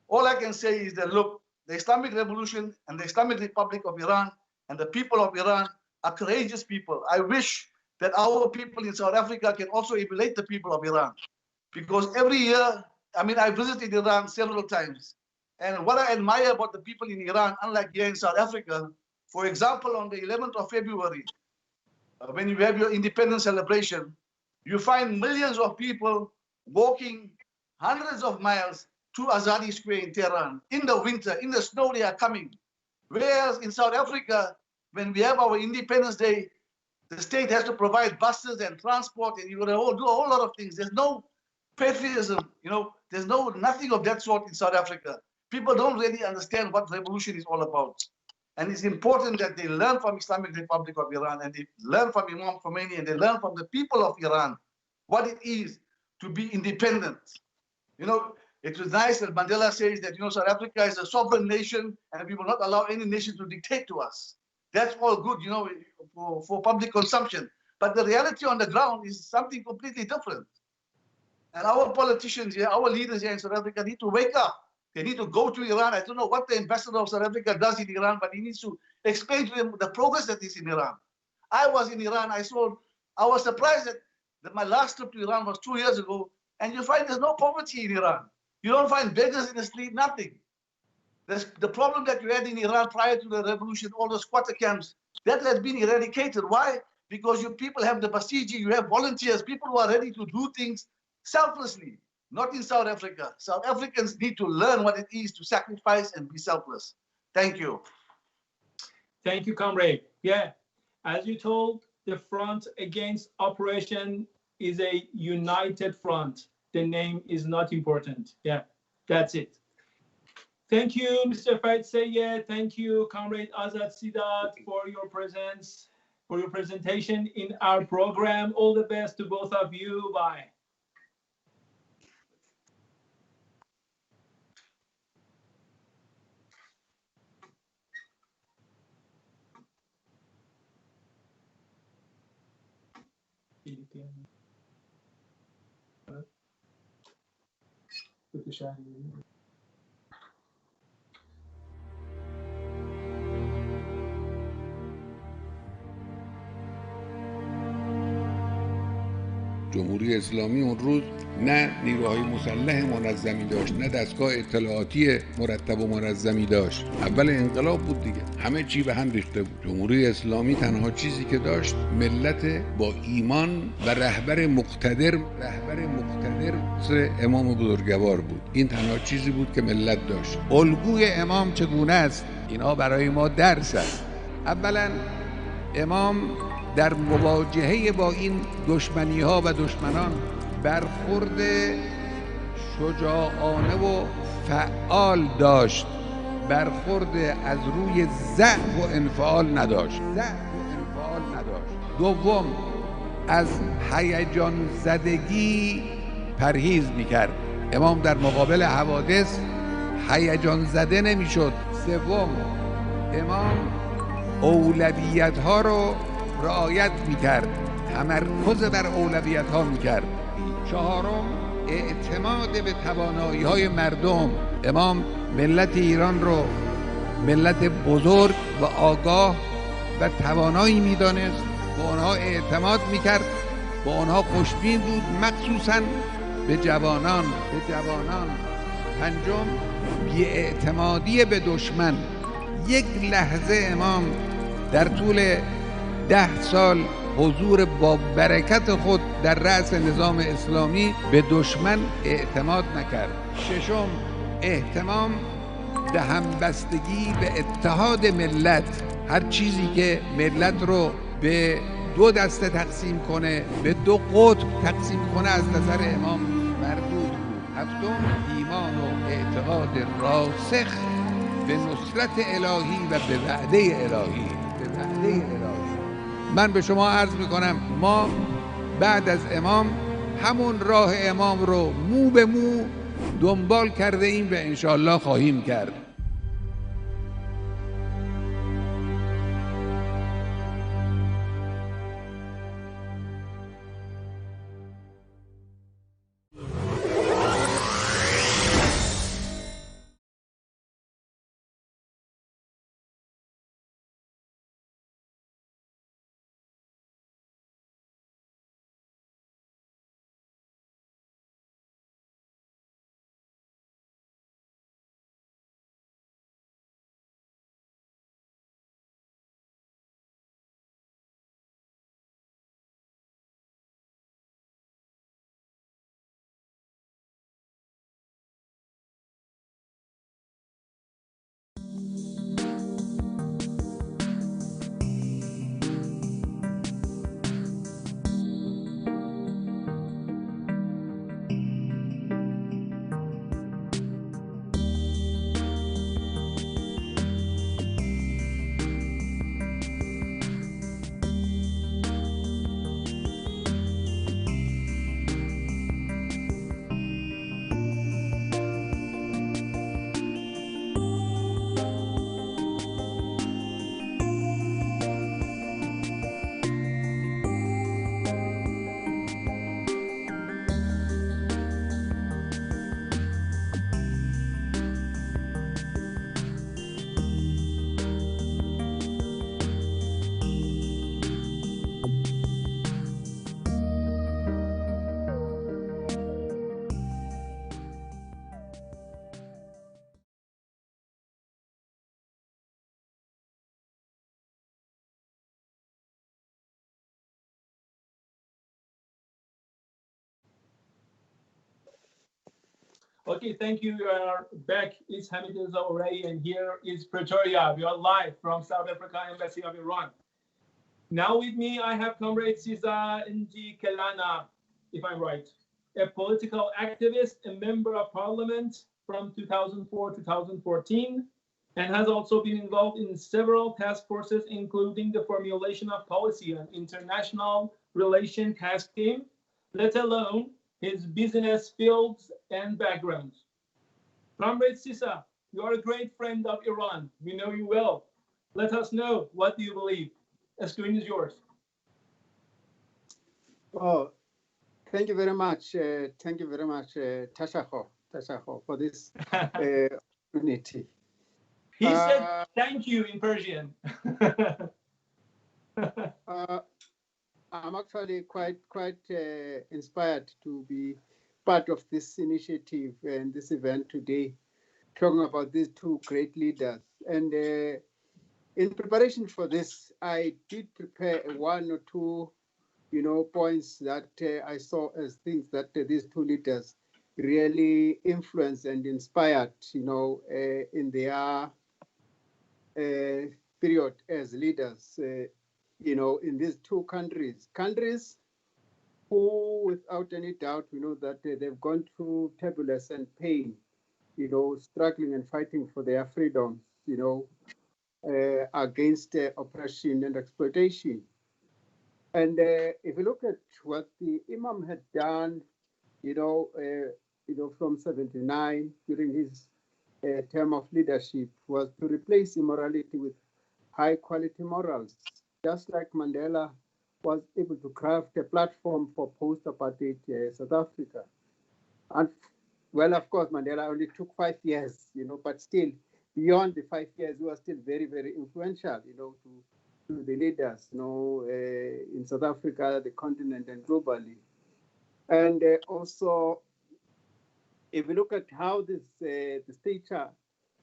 all I can say is that, look, the Islamic Revolution and the Islamic Republic of Iran and the people of Iran are courageous people. I wish that our people in South Africa can also emulate the people of Iran. Because every year, I mean, I visited Iran several times. And what I admire about the people in Iran, unlike here in South Africa, for example, on the 11th of February, when you have your independence celebration, you find millions of people walking hundreds of miles to Azadi Square in Tehran. In the winter, in the snow, they are coming. Whereas in South Africa, when we have our Independence Day, the state has to provide buses and transport, and you do a whole lot of things. There's no patriotism, there's nothing of that sort in South Africa. People don't really understand what revolution is all about. And it's important that they learn from Islamic Republic of Iran, and they learn from Imam Khomeini, and they learn from the people of Iran what it is to be independent. It was nice that Mandela says that, South Africa is a sovereign nation and we will not allow any nation to dictate to us. That's all good, for public consumption. But the reality on the ground is something completely different. And our politicians here, our leaders here in South Africa need to wake up. They need to go to Iran. I don't know what the ambassador of South Africa does in Iran, but he needs to explain to them the progress that is in Iran. I was in Iran. I was surprised that my last trip to Iran was 2 years ago, and you find there's no poverty in Iran. You don't find beggars in the street, nothing. The problem that you had in Iran prior to the revolution, all the squatter camps, that has been eradicated. Why? Because you people have the Basiji, you have volunteers, people who are ready to do things selflessly. Not in South Africa. South Africans need to learn what it is to sacrifice and be selfless. Thank you. Thank you, comrade. Yeah, as you told, the front against oppression is a united front. The name is not important. Yeah, that's it. Thank you, Mr. Faid Sayed. Thank you, Comrade Azad Sidat, for your presence, for your presentation in our program. All the best to both of you. Bye. جمهوری اسلامی اون روز نه نیروهای مسلح منظمی داشت، نه دستگاه اطلاعاتی مرتب و منظمی داشت. اول انقلاب بود دیگه، همه چی به هم ریخته بود. جمهوری اسلامی تنها چیزی که داشت ملت با ایمان و رهبر مقتدر مثل امام بزرگوار بود. این تنها چیزی بود که ملت داشت. الگوی امام چگونه است؟ اینا برای ما درس است. اولا امام در مواجهه با این دشمنی‌ها و دشمنان برخورد شجاعانه و فعال داشت. برخورد از روی ضعف و انفعال نداشت. دوم، از هیجان زدگی پرهیز می‌کرد. امام در مقابل حوادث هیجان زده نمی‌شد. سوم، امام اولویت‌ها رو رعایت می‌کرد، تمرکز بر اولویت‌ها می‌کرد. چهارم، اعتماد به توانایی‌های مردم. امام ملت ایران رو ملت بزرگ و آگاه و توانایی می‌دانست، به آنها اعتماد می‌کرد، به آنها خوشبین بود، مخصوصاً به جوانان. پنجم، بی‌اعتمادی به دشمن. یک لحظه امام در طول 10 سال حضور با برکت خود در رأس نظام اسلامی به دشمن اعتماد نکرد. ششم، اهتمام به همبستگی، به اتحاد ملت. هر چیزی که ملت رو به 2 دسته تقسیم کنه، به 2 قطب تقسیم کنه، از نظر امام مردود بود. هفتم، ایمان و اعتقاد راسخ به نصرت الهی و به وعده الهی. من به شما عرض میکنم ما بعد از امام همون راه امام رو مو به مو دنبال کرده ایم و انشاءالله خواهیم کرد. Okay, thank you. We are back. It's Hamid Reza Ourei, and here is Pretoria. We are live from South Africa Embassy of Iran. Now with me, I have Comrade Siza Ndi Kelana, if I'm right, a political activist, a member of parliament from 2004 to 2014, and has also been involved in several task forces, including the formulation of policy and international relation task team, let alone his business fields and backgrounds. Comrade Sisa, you are a great friend of Iran. We know you well. Let us know, what do you believe? The screen is yours. Oh, thank you very much. Thank you very much, Tashaho, for this opportunity. He said thank you in Persian. I'm actually quite inspired to be part of this initiative and this event today, talking about these two great leaders. And in preparation for this, I did prepare one or two, points that I saw as things that these two leaders really influenced and inspired, in their period as leaders, in these two countries who, without any doubt, we know that they've gone through turbulence and pain, struggling and fighting for their freedoms, against oppression and exploitation. And if you look at what the Imam had done, from 79 during his term of leadership, was to replace immorality with high quality morals, just like Mandela was able to craft a platform for post-apartheid South Africa. And well, of course, Mandela only took 5 years, but still beyond the 5 years, he was still very, very influential, to the leaders, in South Africa, the continent, and globally. And also, if you look at how this the stature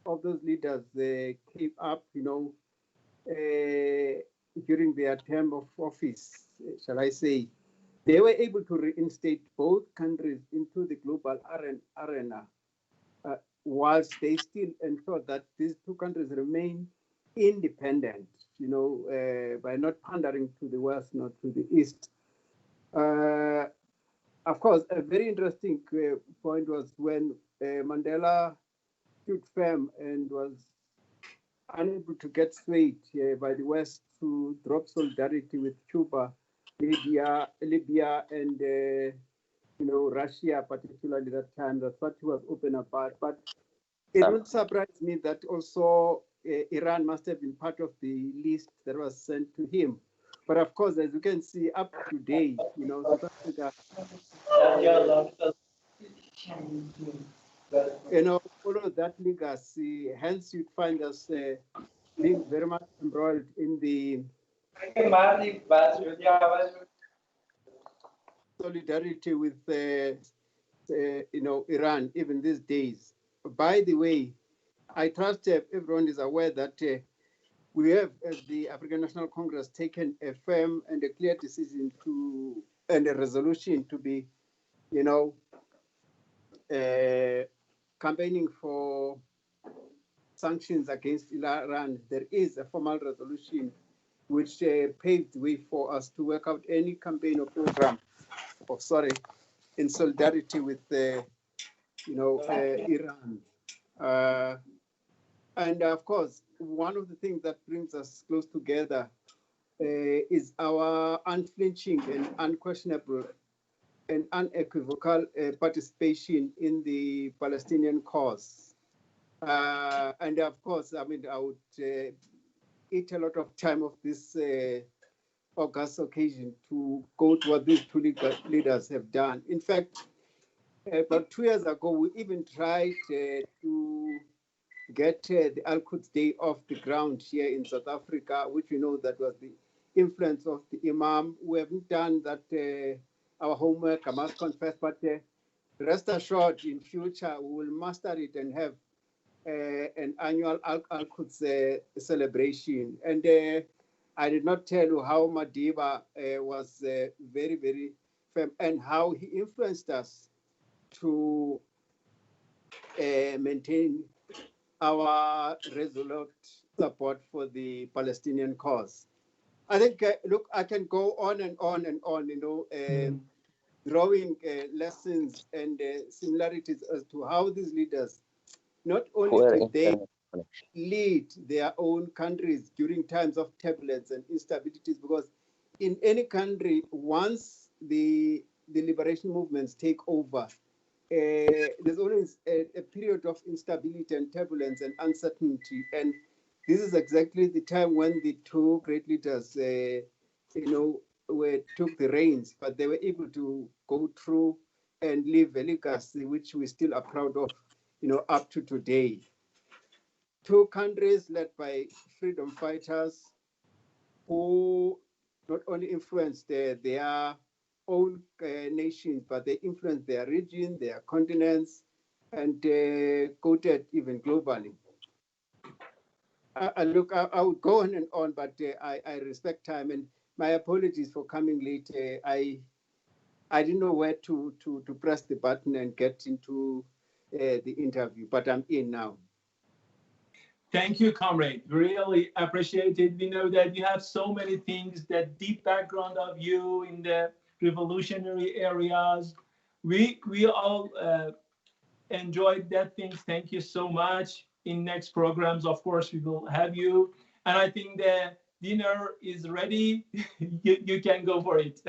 of those leaders came up, during their term of office, shall I say, they were able to reinstate both countries into the global arena, whilst they still ensured that these two countries remain independent, by not pandering to the West, not to the East. Of course, a very interesting point was when Mandela stood firm and was unable to get swayed by the West to drop solidarity with Cuba, Libya, and Russia, particularly that time. That's what he was open about. But it won't surprise me that also Iran must have been part of the list that was sent to him. But of course, as you can see, up to date, South Africa, follow that legacy. Hence, you'd find us being very much embroiled in the solidarity with Iran even these days. By the way, I trust everyone is aware that we have, as the African National Congress, taken a firm and a clear decision and a resolution to be, campaigning for sanctions against Iran. There is a formal resolution which paved the way for us to work out any campaign or program, in solidarity with Iran. And of course, one of the things that brings us close together is our unflinching and unquestionable and unequivocal participation in the Palestinian cause. And of course, I would eat a lot of time of this August occasion to go to what these two leaders have done. In fact, about 2 years ago, we even tried to get the Al-Quds Day off the ground here in South Africa, which we know that was the influence of the Imam. We haven't done that, our homework, I must confess, but rest assured, in future, we will master it and have an annual Al-Quds celebration. And I did not tell you how Madiba was very, very firm and how he influenced us to maintain our resolute support for the Palestinian cause. I think, look, I can go on and on and on, drawing lessons and similarities as to how these leaders, not only did they lead their own countries during times of turbulence and instabilities, because in any country, once the liberation movements take over, there's always a period of instability and turbulence and uncertainty. And this is exactly the time when the two great leaders, took the reins, but they were able to go through and leave a legacy which we still are proud of, up to today. Two countries led by freedom fighters who not only influenced their own nations, but they influenced their region, their continents, and quoted even globally. Look, I would go on and on, but I respect time, and my apologies for coming late. I didn't know where to press the button and get into the interview, but I'm in now. Thank you, comrade. Really appreciate it. We know that you have so many things, that deep background of you in the revolutionary areas. We all enjoyed that things. Thank you so much. In next programs, of course, we will have you. And I think the dinner is ready. you can go for it.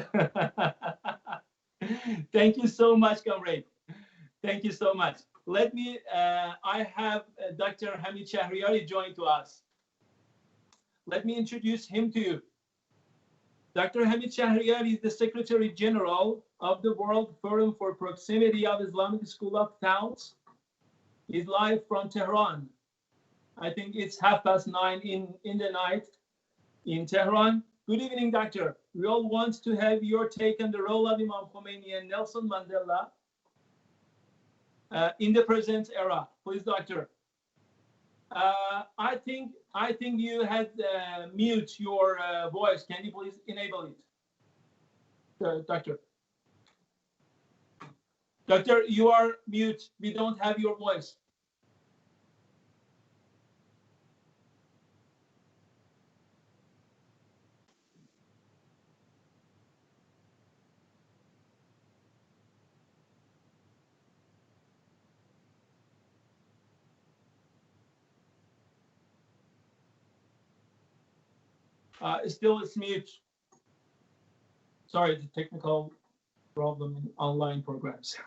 Thank you so much, comrade. Thank you so much. Let me, I have Dr. Hamid Shahriari joined to us. Let me introduce him to you. Dr. Hamid Shahriari is the Secretary General of the World Forum for Proximity of Islamic School of Thoughts. He's live from Tehran. I think it's 9:30 in the night in Tehran. Good evening, doctor. We all want to have your take on the role of Imam Khomeini and Nelson Mandela in the present era. Please, doctor. I think you had mute your voice. Can you please enable it, doctor? Doctor, you are mute. We don't have your voice. Still it's mute. Sorry, the technical problem in online programs.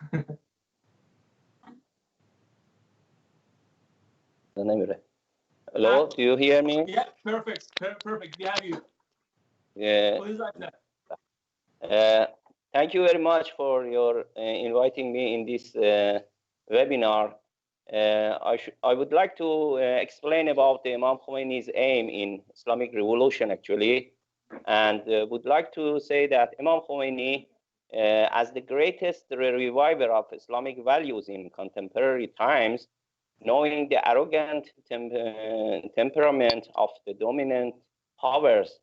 Hello, do you hear me? Yeah, perfect. Perfect. We have you. Yeah. Please, like that. Thank you very much for your inviting me in this webinar. I would like to explain about the Imam Khomeini's aim in Islamic revolution, actually, and would like to say that Imam Khomeini, as the greatest reviver of Islamic values in contemporary times, knowing the arrogant temperament of the dominant powers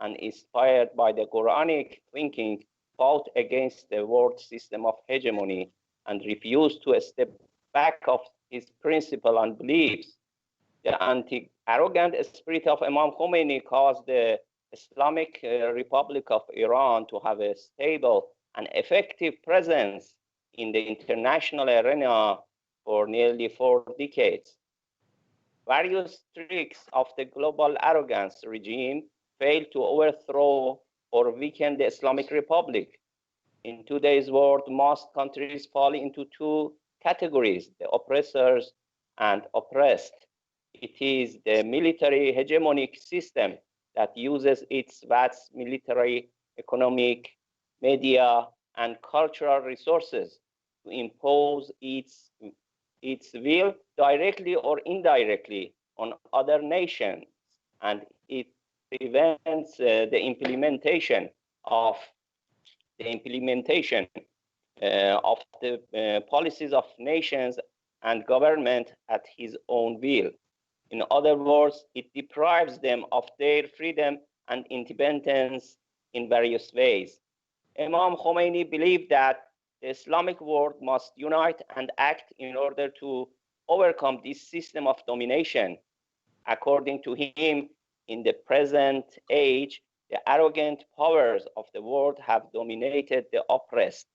and inspired by the Quranic thinking, fought against the world system of hegemony and refused to step back of his principle and beliefs. The anti-arrogant spirit of Imam Khomeini caused the Islamic Republic of Iran to have a stable and effective presence in the international arena for nearly 4 decades. Various tricks of the global arrogance regime failed to overthrow or weaken the Islamic Republic. In today's world, most countries fall into 2 categories, the oppressors and oppressed. It is the military hegemonic system that uses its vast military, economic, media, and cultural resources to impose its will directly or indirectly on other nations, and it prevents the implementation of the policies of nations and government at his own will. In other words, it deprives them of their freedom and independence in various ways. Imam Khomeini believed that the Islamic world must unite and act in order to overcome this system of domination. According to him, in the present age, the arrogant powers of the world have dominated the oppressed,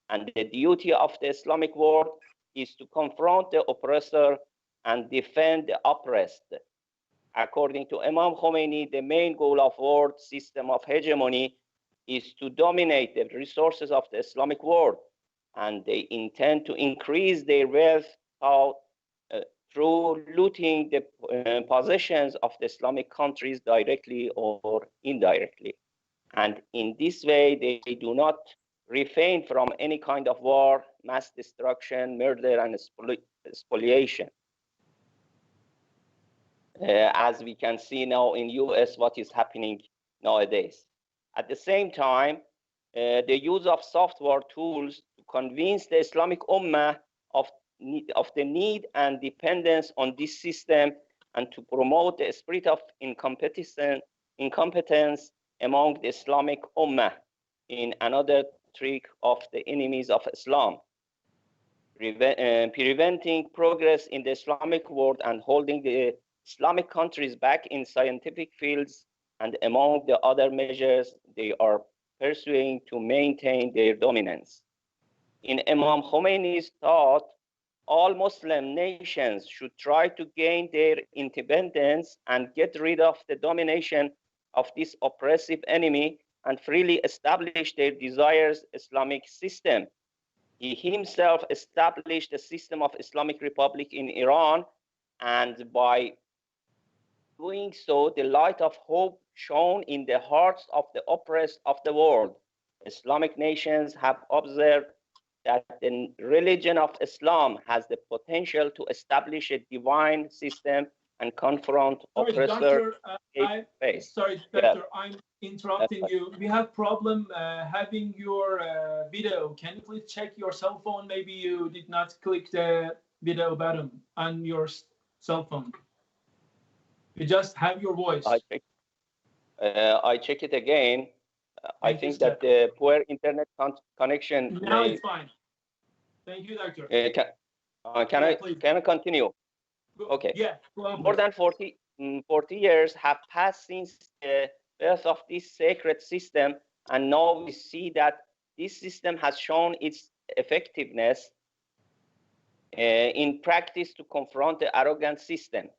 and the duty of the Islamic world is to confront the oppressor and defend the oppressed. According to Imam Khomeini, the main goal of world system of hegemony is to dominate the resources of the Islamic world, and they intend to increase their wealth through looting the possessions of the Islamic countries directly or indirectly. And in this way, they do not refrain from any kind of war, mass destruction, murder, and spoliation. As we can see now in US, what is happening nowadays. At the same time, the use of software tools to convince the Islamic Ummah of the need and dependence on this system, and to promote the spirit of incompetence among the Islamic Ummah in another trick of the enemies of Islam, preventing progress in the Islamic world and holding the Islamic countries back in scientific fields, and among the other measures they are pursuing to maintain their dominance. In Imam Khomeini's thought, all Muslim nations should try to gain their independence and get rid of the domination of this oppressive enemy and freely establish their desires Islamic system. He himself established a system of Islamic Republic in Iran, and by doing so, the light of hope shone in the hearts of the oppressed of the world. Islamic nations have observed that the religion of Islam has the potential to establish a divine system and confront oppressor face. Sorry, Doctor, I'm interrupting you. We have problem having your video. Can you please check your cell phone? Maybe you did not click the video button on your cell phone. We just have your voice. I check it again. I think that the poor internet connection. Now it's fine. Thank you, Doctor. Can I continue? Okay. Yeah. More than 40 years have passed since the birth of this sacred system, and now we see that this system has shown its effectiveness in practice to confront the arrogant system.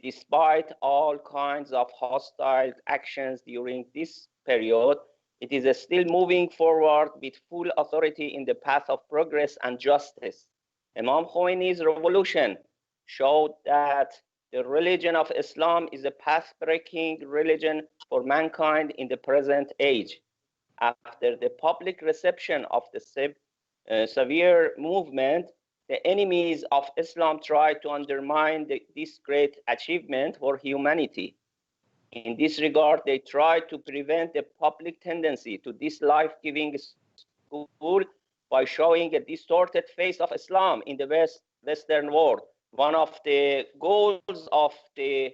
Despite all kinds of hostile actions during this period, it is still moving forward with full authority in the path of progress and justice. Imam Khomeini's revolution showed that the religion of Islam is a path-breaking religion for mankind in the present age. After the public reception of the severe movement, the enemies of Islam tried to undermine this great achievement for humanity. In this regard, they tried to prevent the public tendency to this life-giving school by showing a distorted face of Islam in the Western world. One of the goals of the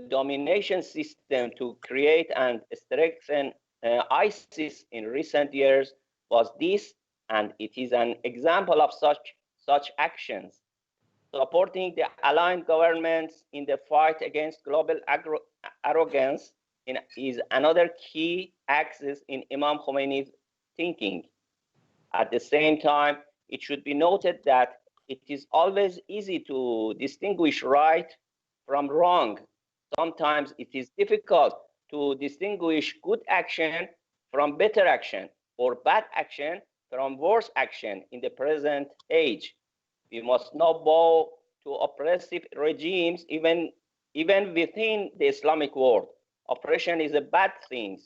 domination system to create and strengthen ISIS in recent years was this, and it is an example of such actions. Supporting the aligned governments in the fight against global arrogance is another key axis in Imam Khomeini's thinking. At the same time, it should be noted that it is always easy to distinguish right from wrong. Sometimes it is difficult to distinguish good action from better action, or bad action from worse action in the present age. We must not bow to oppressive regimes, even within the Islamic world. Oppression is a bad thing,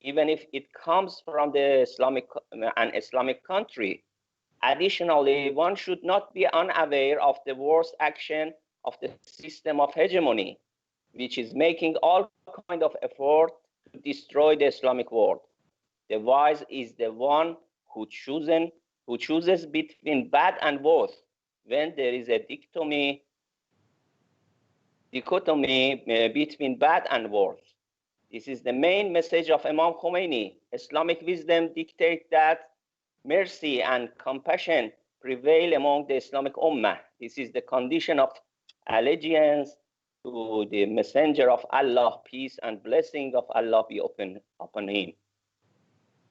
even if it comes from an Islamic country. Additionally, one should not be unaware of the worst action of the system of hegemony, which is making all kind of effort to destroy the Islamic world. The wise is the one who chooses between bad and worse. When there is a dichotomy between bad and worse. This is the main message of Imam Khomeini. Islamic wisdom dictates that mercy and compassion prevail among the Islamic Ummah. This is the condition of allegiance to the Messenger of Allah, peace and blessing of Allah be upon him.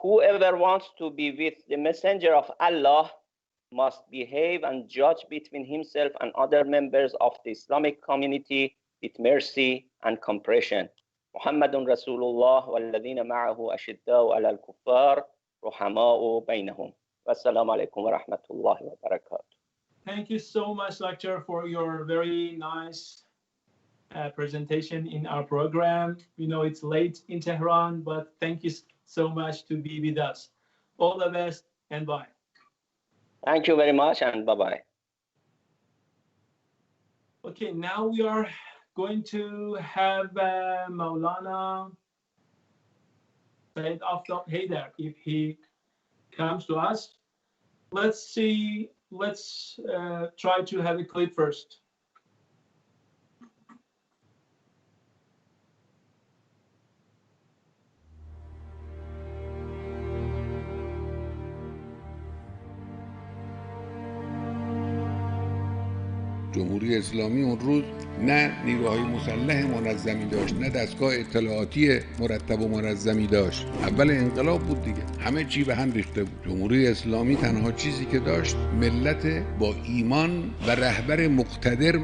Whoever wants to be with the Messenger of Allah must behave and judge between himself and other members of the Islamic community with mercy and compassion. Muhammadun Rasulullah walladhina ma'ahu ashiddau ala al-kuffar ruhama'u bainahum. Wassalamu alaikum wa rahmatullahi wa barakatuh. Thank you so much, Lecturer, for your very nice presentation in our program. We know it's late in Tehran, but thank you so much to be with us. All the best and bye. Thank you very much and bye-bye. Okay, now we are going to have Maulana Sayyid Aftab Haider, if he comes to us. Let's see, let's try to have a clip first. جمهوری اسلامی اون روز نه نیروهای مسلح منظمی داشت، نه دستگاه اطلاعاتی مرتب و منظمی داشت. اول انقلاب بود دیگه، همه چی به هم ریخته بود. جمهوری اسلامی تنها چیزی که داشت ملت با ایمان و رهبر مقتدر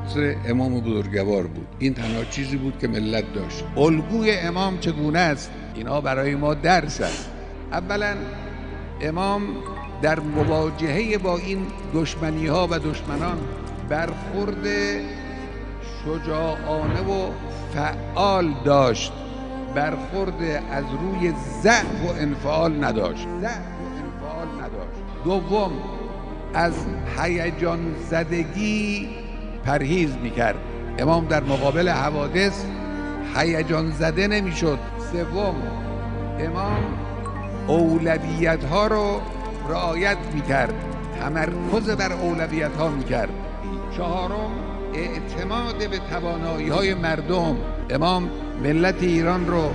مثل امام بزرگوار بود. این تنها چیزی بود که ملت داشت. الگوی امام چگونه است؟ اینا برای ما درس است. اولا امام در مواجهه با این دشمنی ها و دشمنان برخورد شجاعانه و فعال داشت، برخورد از روی ضعف و انفعال نداشت. دوم، از هیجان زدگی پرهیز میکرد. امام در مقابل حوادث هیجان زده نمیشد. سوم، امام اولویت ها رو رعایت میکرد، تمرکز بر اولویت ها میکرد. چهارم، اعتماد به توانایی های مردم. امام ملت ایران رو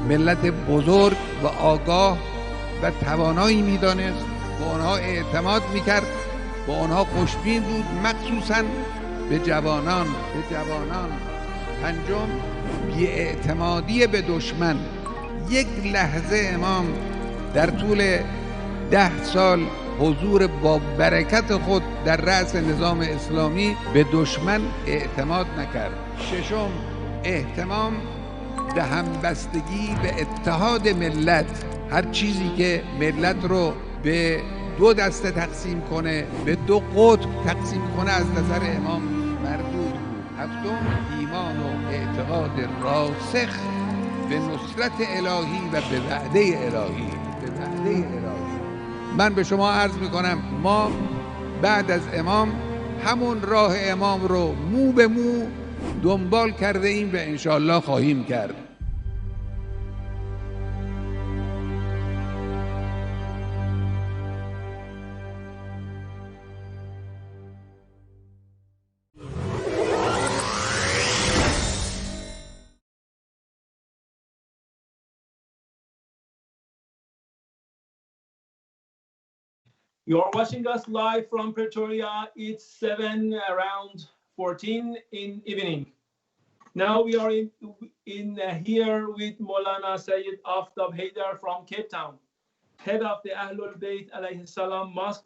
ملت بزرگ و آگاه و توانایی میدانست، به آنها اعتماد میکرد، به آنها خوشبین بود، مخصوصا به جوانان. پنجم، بی‌اعتمادی به دشمن. یک لحظه امام در طول 10 سال حضور با برکت خود در رأس نظام اسلامی به دشمن اعتماد نکرد. ششم، اهتمام به همبستگی، به اتحاد ملت. هر چیزی که ملت رو به 2 دسته تقسیم کنه، به 2 قطب تقسیم کنه، از نظر امام مردود بود. هفتم، ایمان و اعتقاد راسخ به نصرت الهی و به وعده الهی. من به شما عرض میکنم ما بعد از امام همون راه امام رو مو به مو دنبال کرده ایم و انشاءالله خواهیم کرد. You're watching us live from Pretoria. It's 7 around 14 in evening. Now we are in here with Maulana Sayyid Aftab Haider from Cape Town, head of the Ahlul Bayt alayhi salam mosque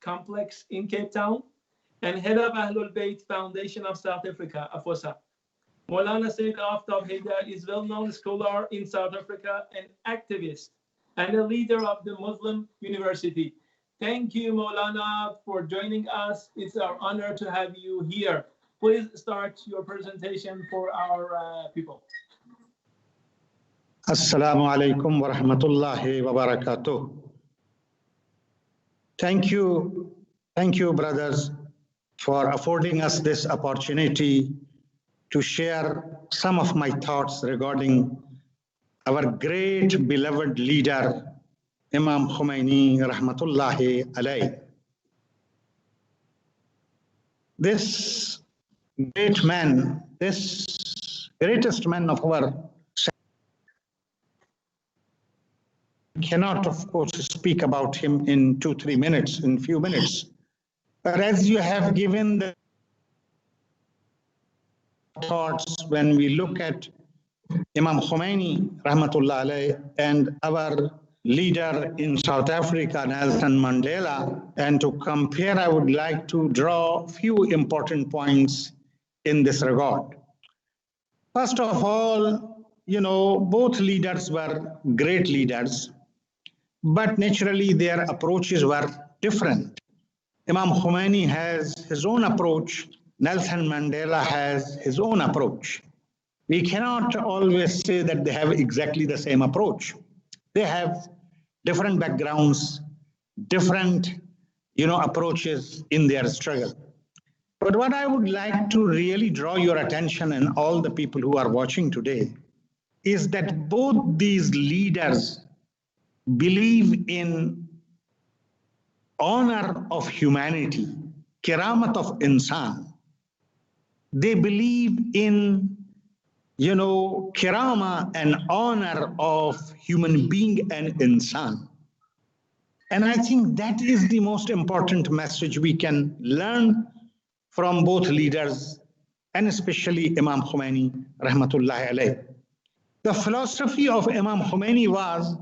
complex in Cape Town, and head of Ahlul Bayt Foundation of South Africa, AFOSA. Maulana Sayyid Aftab Haider is a well-known scholar in South Africa, an activist, and a leader of the Muslim University. Thank you, Maulana, for joining us. It's our honor to have you here. Please start your presentation for our people. Assalamu alaikum wa rahmatullahi wa barakatuh. Thank you, brothers, for affording us this opportunity to share some of my thoughts regarding our great beloved leader, Imam Khomeini, rahmatullahi alayh. This great man, this greatest man of our cannot, of course, speak about him in 2-3 minutes, in few minutes. But as you have given the thoughts when we look at Imam Khomeini, rahmatullah alayh, and our leader in South Africa, Nelson Mandela, and to compare, I would like to draw a few important points in this regard. First of all, both leaders were great leaders, but naturally their approaches were different. Imam Khomeini has his own approach. Nelson Mandela has his own approach. We cannot always say that they have exactly the same approach. They have different backgrounds, different, approaches in their struggle. But what I would like to really draw your attention and all the people who are watching today is that both these leaders believe in honor of humanity, kiramat of insan. They believe in, kirama and honor of human being and insan. And I think that is the most important message we can learn from both leaders, and especially Imam Khomeini, rahmatullahi alayh. The philosophy of Imam Khomeini was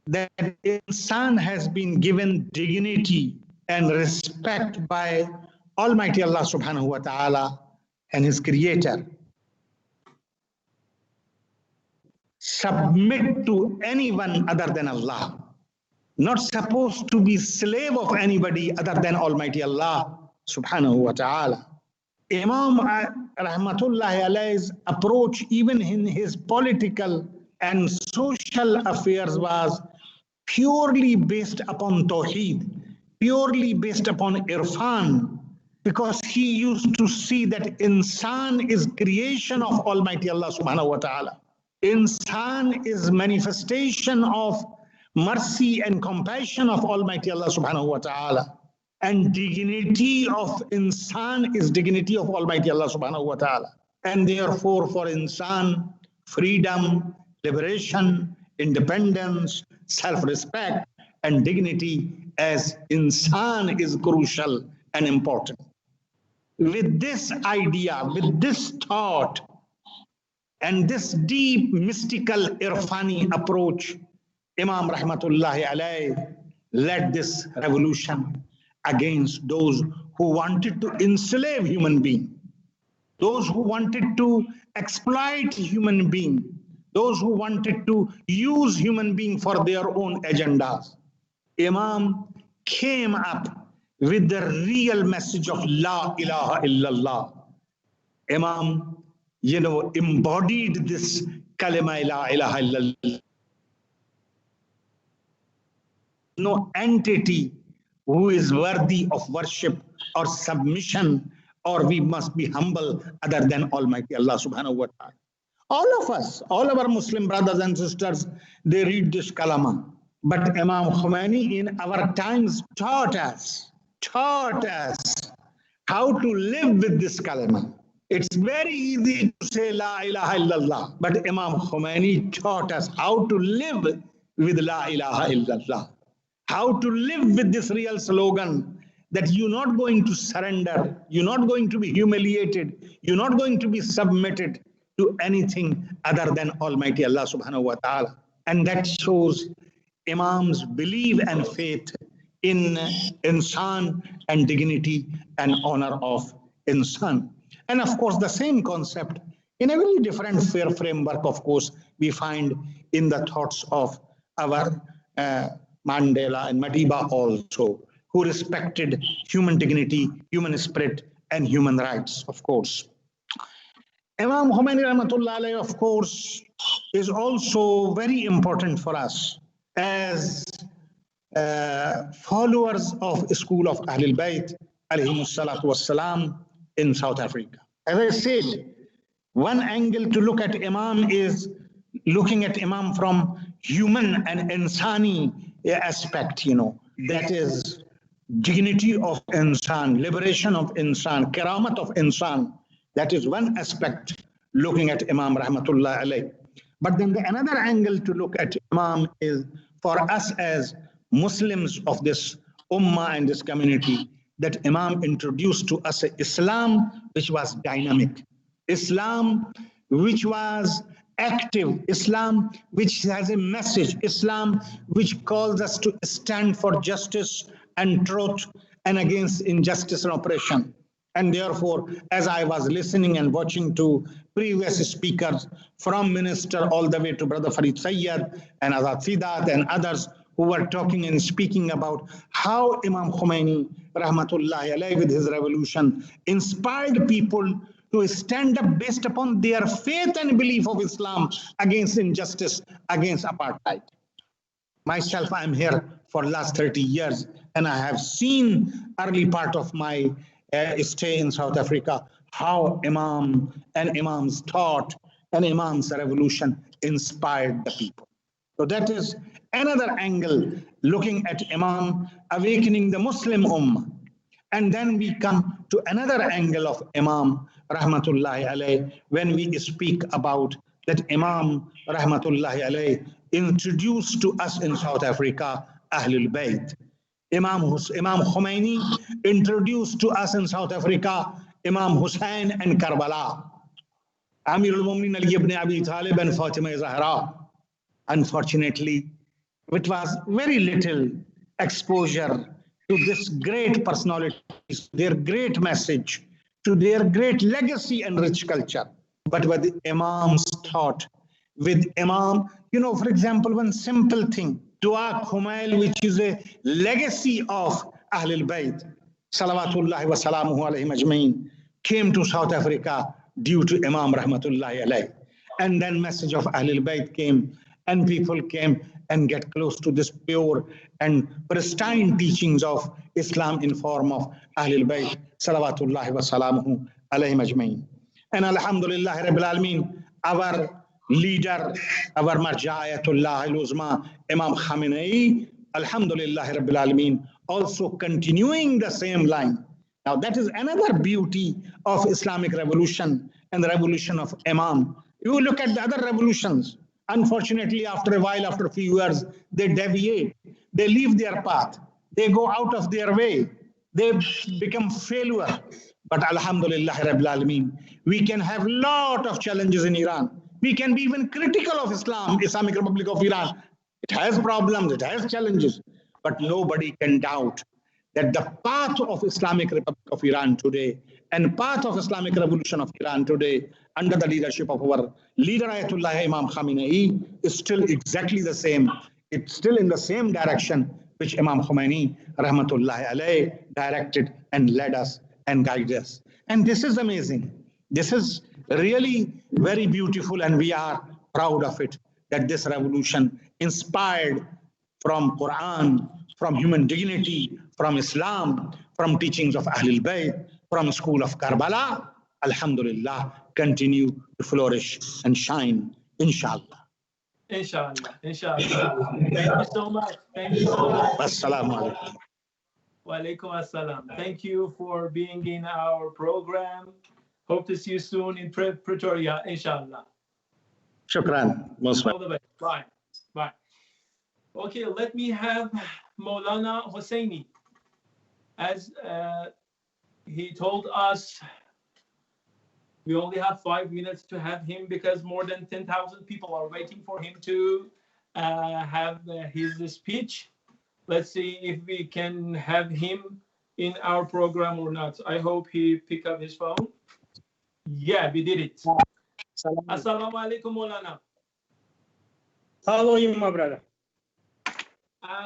that insan has been given dignity and respect by Almighty Allah subhanahu wa ta'ala and his creator. Submit to anyone other than Allah. Not supposed to be slave of anybody other than Almighty Allah subhanahu wa ta'ala. Imam rahmatullahi alayhi's approach, even in his political and social affairs, was purely based upon Tawheed, purely based upon Irfan, because he used to see that insan is creation of Almighty Allah subhanahu wa ta'ala. Insan is manifestation of mercy and compassion of Almighty Allah subhanahu wa ta'ala. And dignity of insan is dignity of Almighty Allah subhanahu wa ta'ala. And therefore for insan, freedom, liberation, independence, self-respect, and dignity as insan is crucial and important. With this idea, with this thought, and this deep mystical irfani approach, Imam rahmatullahi alayhi led this revolution against those who wanted to enslave human being, those who wanted to exploit human being, those who wanted to use human being for their own agendas. Imam came up with the real message of La ilaha illallah. Imam, embodied this kalima La ilaha illallah. No entity who is worthy of worship or submission, or we must be humble other than Almighty Allah subhanahu wa ta'ala. All of us, all our Muslim brothers and sisters, they read this kalama. But Imam Khomeini in our times taught us how to live with this kalama. It's very easy to say La ilaha illallah, but Imam Khomeini taught us how to live with La ilaha illallah. How to live with this real slogan that you're not going to surrender, you're not going to be humiliated, you're not going to be submitted to anything other than Almighty Allah subhanahu wa ta'ala. And that shows Imam's belief and faith in insan and dignity and honor of insan. And of course, the same concept in a very different framework, of course, we find in the thoughts of our Mandela and Madiba also, who respected human dignity, human spirit, and human rights, of course. Imam Khomeini rahmatullah alayhi, of course, is also very important for us as followers of the school of Ahlul Bayt, alayhimus salatu wassalam, in South Africa. As I said, one angle to look at Imam is looking at Imam from human and insani aspect, that is dignity of insan, liberation of insan, karamat of insan. That is one aspect looking at Imam rahmatullah alayh. But then another angle to look at Imam is for us as Muslims of this ummah and this community, that Imam introduced to us Islam which was dynamic, Islam which was active, Islam which has a message, Islam which calls us to stand for justice and truth and against injustice and oppression. And therefore, as I was listening and watching to previous speakers, from minister all the way to Brother Farid Sayyad and Azad Sidat and others who were talking and speaking about how Imam Khomeini, rahmatullahi alayhi, with his revolution, inspired people to stand up based upon their faith and belief of Islam against injustice, against apartheid. Myself, I'm here for last 30 years, and I have seen early part of my stay in South Africa, how Imam and Imam's thought and Imam's revolution inspired the people. So that is another angle, looking at Imam awakening the Muslim Ummah. And then we come to another angle of Imam, rahmatullahi alayh, when we speak about that Imam, rahmatullahi alayh, introduced to us in South Africa Ahlul Bayt. Imam Khomeini introduced to us in South Africa Imam Hussein and Karbala, Amir al-Mu'minin Ali ibn Abi Talib and Fatima Zahra. Unfortunately, it was very little exposure to this great personalities, their great message, to their great legacy and rich culture. But with Imam's thought, with Imam, for example, one simple thing, Dua Khumail, which is a legacy of Ahlul Bayt, Salawatullahi wa salamuhu alayhim ajmeen, came to South Africa due to Imam rahmatullahi alayh. And then message of Ahlul Bayt came, and people came and get close to this pure and pristine teachings of Islam in form of Ahlul Bayt, Salawatullahi wa salamuhu alayhim ajmeen. And Alhamdulillah Rabbil Alameen, our leader, our Marja'atullah al-Uzma, Imam Khomeini, Alhamdulillah Rabbil Alameen, also continuing the same line. Now that is another beauty of Islamic revolution and the revolution of Imam. You look at the other revolutions, unfortunately after a while, after a few years, they deviate, they leave their path, they go out of their way, they become failure. But Alhamdulillah Rabbil Alameen, we can have lot of challenges in Iran. We can be even critical of Islam, Islamic Republic of Iran. It has problems, it has challenges, but nobody can doubt that the path of Islamic Republic of Iran today and path of Islamic Revolution of Iran today under the leadership of our leader Ayatollah Imam Khomeini is still exactly the same. It's still in the same direction which Imam Khomeini rahmatullahi alayh directed and led us and guided us. And this is amazing. This is really very beautiful, and we are proud of it, that this revolution inspired from Quran, from human dignity, from Islam, from teachings of Ahlul Bayt, from school of Karbala, Alhamdulillah, continue to flourish and shine, inshallah. Inshallah, inshallah. Thank you so much. Thank you so much. Assalamu alaikum. Wa alaikum assalam. Thank you for being in our program. Hope to see you soon in Pretoria, inshallah. Shukran. All the best. Bye. Bye. Okay, let me have Maulana Hosseini. As he told us, we only have 5 minutes to have him because more than 10,000 people are waiting for him to have his speech. Let's see if we can have him in our program or not. I hope he pick up his phone. Yeah, we did it. Assalamu alaikum, Maulana. How are you, my brother?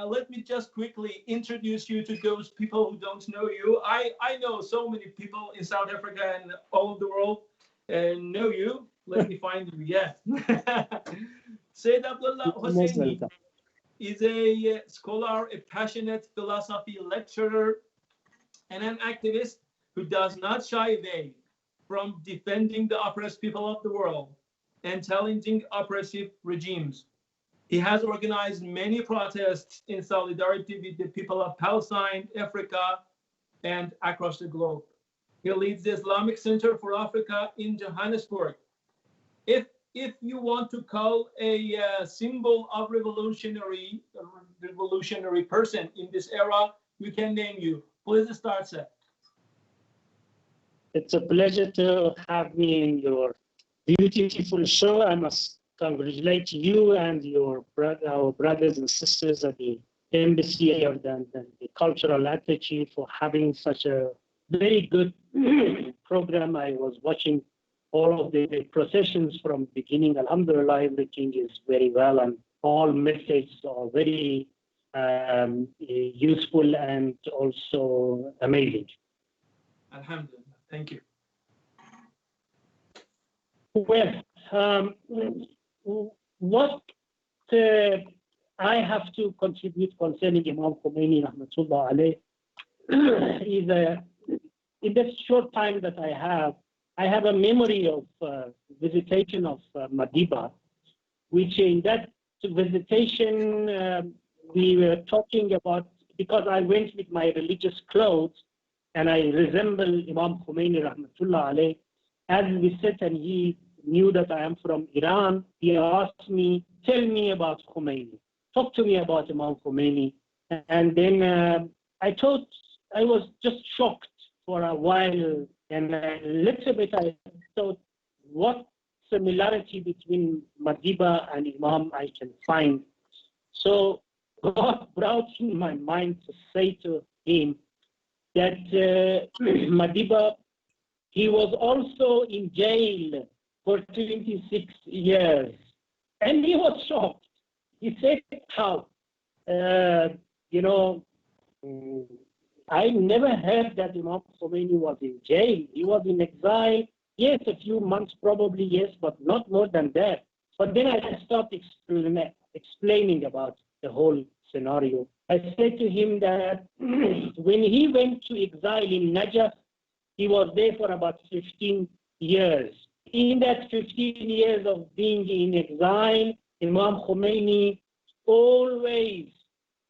Let me just quickly introduce you to those people who don't know you. I know so many people in South Africa and all over the world know you. Let me find you. Yeah. Sayyid Abdullah Hosseini is a scholar, a passionate philosophy lecturer, and an activist who does not shy away from defending the oppressed people of the world and challenging oppressive regimes. He has organized many protests in solidarity with the people of Palestine, Africa, and across the globe. He leads the Islamic Center for Africa in Johannesburg. If if you want to call a symbol of revolutionary person in this era, we can name you. Please start, sir. It's a pleasure to have me in your beautiful show. I must congratulate you and our brothers and sisters at the Embassy of the Cultural Attitude for having such a very good program. I was watching all of the processions from beginning. Alhamdulillah, everything is very well, and all messages are very useful and also amazing. Alhamdulillah. Thank you. Well, what I have to contribute concerning Imam Khomeini, rahmatullah alayh, is in this short time that I have a memory of visitation of Madiba, which in that visitation we were talking about, because I went with my religious clothes and I resemble Imam Khomeini, rahmatullah alayh. As we sat and he knew that I am from Iran, he asked me, tell me about Khomeini. Talk to me about Imam Khomeini. And then I thought, I was just shocked for a while. And a little bit I thought, what similarity between Madiba and Imam I can find. So God brought in my mind to say to him that Madiba, he was also in jail for 26 years. And he was shocked. He said, how? I never heard that Imam Khomeini was in jail. He was in exile. Yes, a few months probably, yes, but not more than that. But then I started explaining about the whole scenario. I said to him that when he went to exile in Najaf, he was there for about 15 years. In that 15 years of being in exile, Imam Khomeini always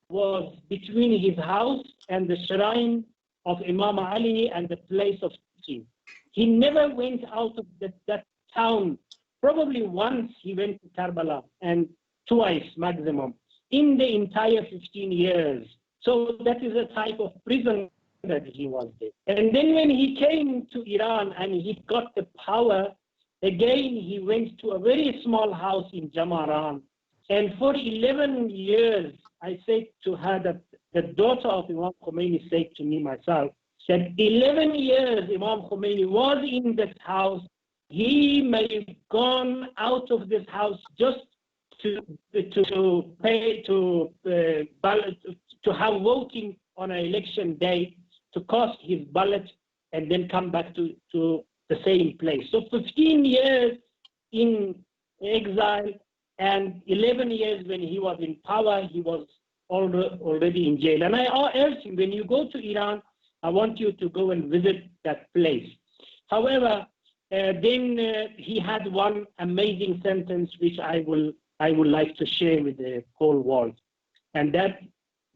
was between his house and the shrine of Imam Ali and the place of teaching. He never went out of that town. Probably once he went to Karbala, and twice maximum in the entire 15 years. So that is a type of prison that he was there. And then when he came to Iran and he got the power, again he went to a very small house in Jamaran. And for 11 years, I said to her that the daughter of Imam Khomeini said to me myself, said 11 years Imam Khomeini was in that house. He may have gone out of this house just to have voting on an election day, to cast his ballot and then come back to the same place. So 15 years in exile and 11 years when he was in power, he was already in jail. And I urged him, when you go to Iran, I want you to go and visit that place. However, then he had one amazing sentence which I would like to share with the whole world. And that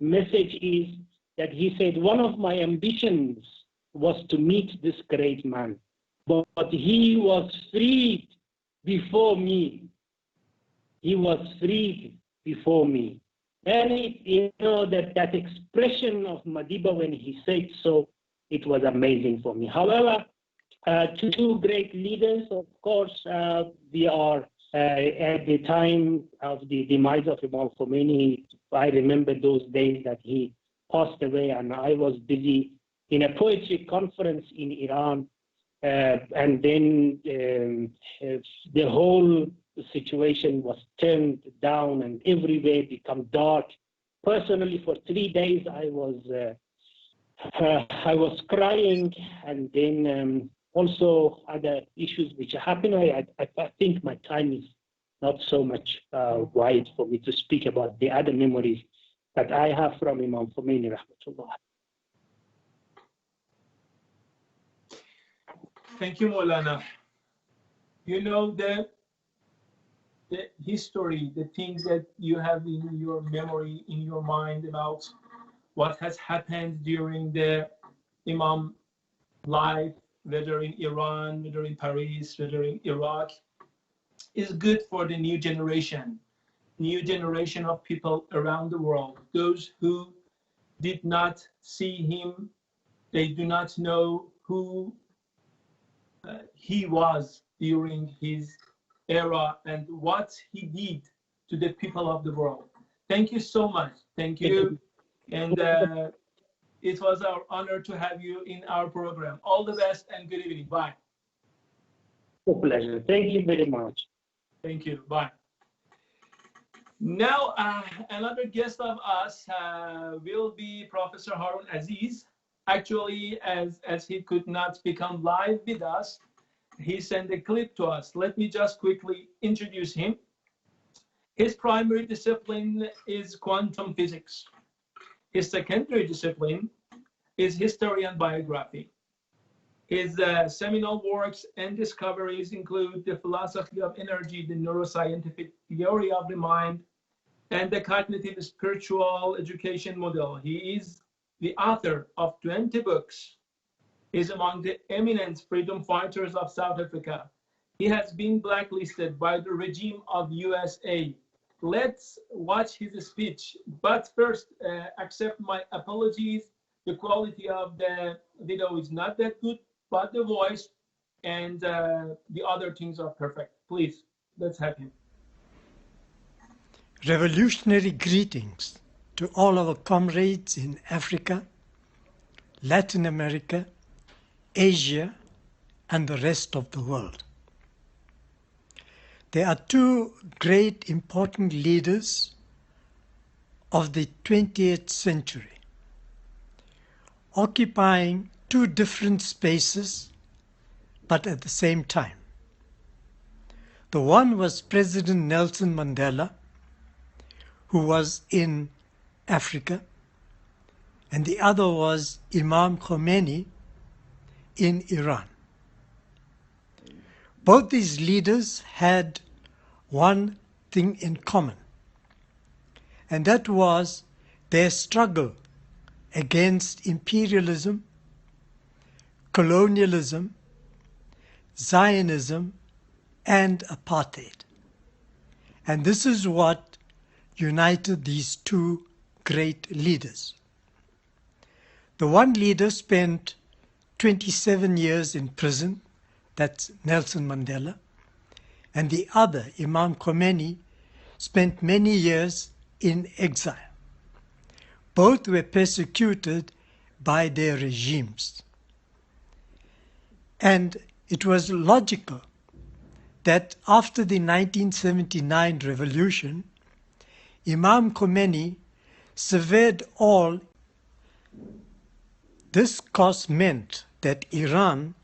message is that he said, one of my ambitions was to meet this great man, but he was freed before me. He was freed before me. And that expression of Madiba when he said so, it was amazing for me. However, two great leaders, of course, we are at the time of the demise of Imam Khomeini. I remember those days that he passed away, and I was busy in a poetry conference in Iran, and then the whole situation was turned down and everywhere become dark. Personally, for 3 days, I was crying, and then also other issues which happened. I think my time is not so much wide for me to speak about the other memories that I have from Imam Khomeini, rahmatullah. Thank you, Maulana. You know the history, the things that you have in your memory, in your mind about what has happened during the Imam life, whether in Iran, whether in Paris, whether in Iraq. is good for the new generation of people around the world. Those who did not see him, they do not know who he was during his era and what he did to the people of the world. Thank you so much. Thank you. And it was our honor to have you in our program. All the best and good evening. Bye. A pleasure. Thank you very much. Thank you. Bye. Now, another guest of us will be Professor Harun Aziz. Actually, as he could not become live with us, he sent a clip to us. Let me just quickly introduce him. His primary discipline is quantum physics. His secondary discipline is history and biography. His seminal works and discoveries include the philosophy of energy, the neuroscientific theory of the mind, and the cognitive spiritual education model. He is the author of 20 books. He is among the eminent freedom fighters of South Africa. He has been blacklisted by the regime of USA. Let's watch his speech. But first, accept my apologies. The quality of the video is not that good, but the voice and the other things are perfect. Please, let's have him. Revolutionary greetings to all our comrades in Africa, Latin America, Asia, and the rest of the world. There are two great important leaders of the 20th century, occupying two different spaces, but at the same time. The one was President Nelson Mandela, who was in Africa, and the other was Imam Khomeini in Iran. Both these leaders had one thing in common, and that was their struggle against imperialism, colonialism, Zionism, and apartheid. And this is what united these two great leaders. The one leader spent 27 years in prison, that's Nelson Mandela, and the other, Imam Khomeini, spent many years in exile. Both were persecuted by their regimes. And it was logical that after the 1979 revolution, Imam Khomeini severed all. This course meant that Iran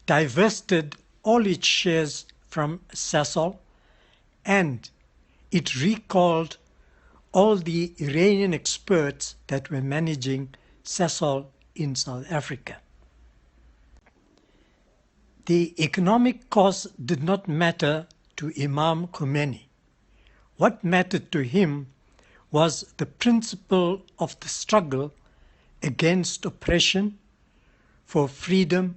divested all its shares from Sasol, and it recalled all the Iranian experts that were managing Sasol in South Africa. The economic cost did not matter to Imam Khomeini. What mattered to him was the principle of the struggle against oppression, for freedom,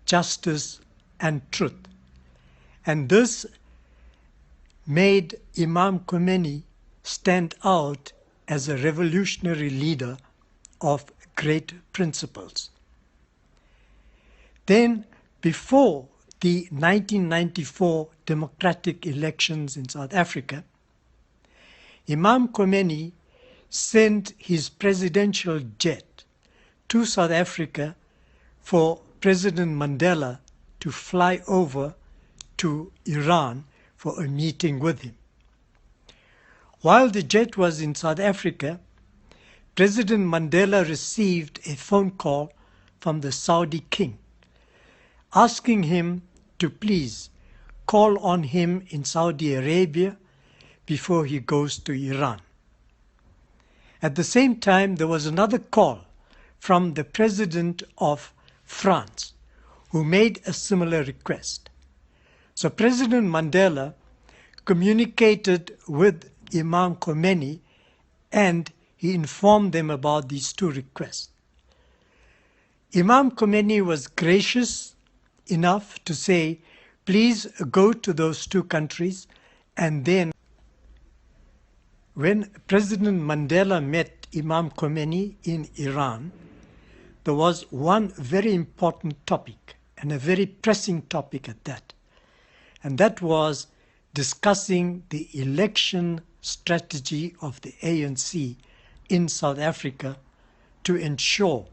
justice, and truth. And this made Imam Khomeini stand out as a revolutionary leader of great principles. Then, before the 1994 democratic elections in South Africa, Imam Khomeini sent his presidential jet to South Africa for President Mandela to fly over to Iran for a meeting with him. While the jet was in South Africa, President Mandela received a phone call from the Saudi king, asking him to please call on him in Saudi Arabia before he goes to Iran. At the same time, there was another call from the president of France, who made a similar request. So President Mandela communicated with Imam Khomeini and he informed them about these two requests. Imam Khomeini was gracious enough to say, Please go to those two countries, and then when President Mandela met Imam Khomeini in Iran, there was one very important topic, and a very pressing topic at that, and that was discussing the election strategy of the ANC in South Africa to ensure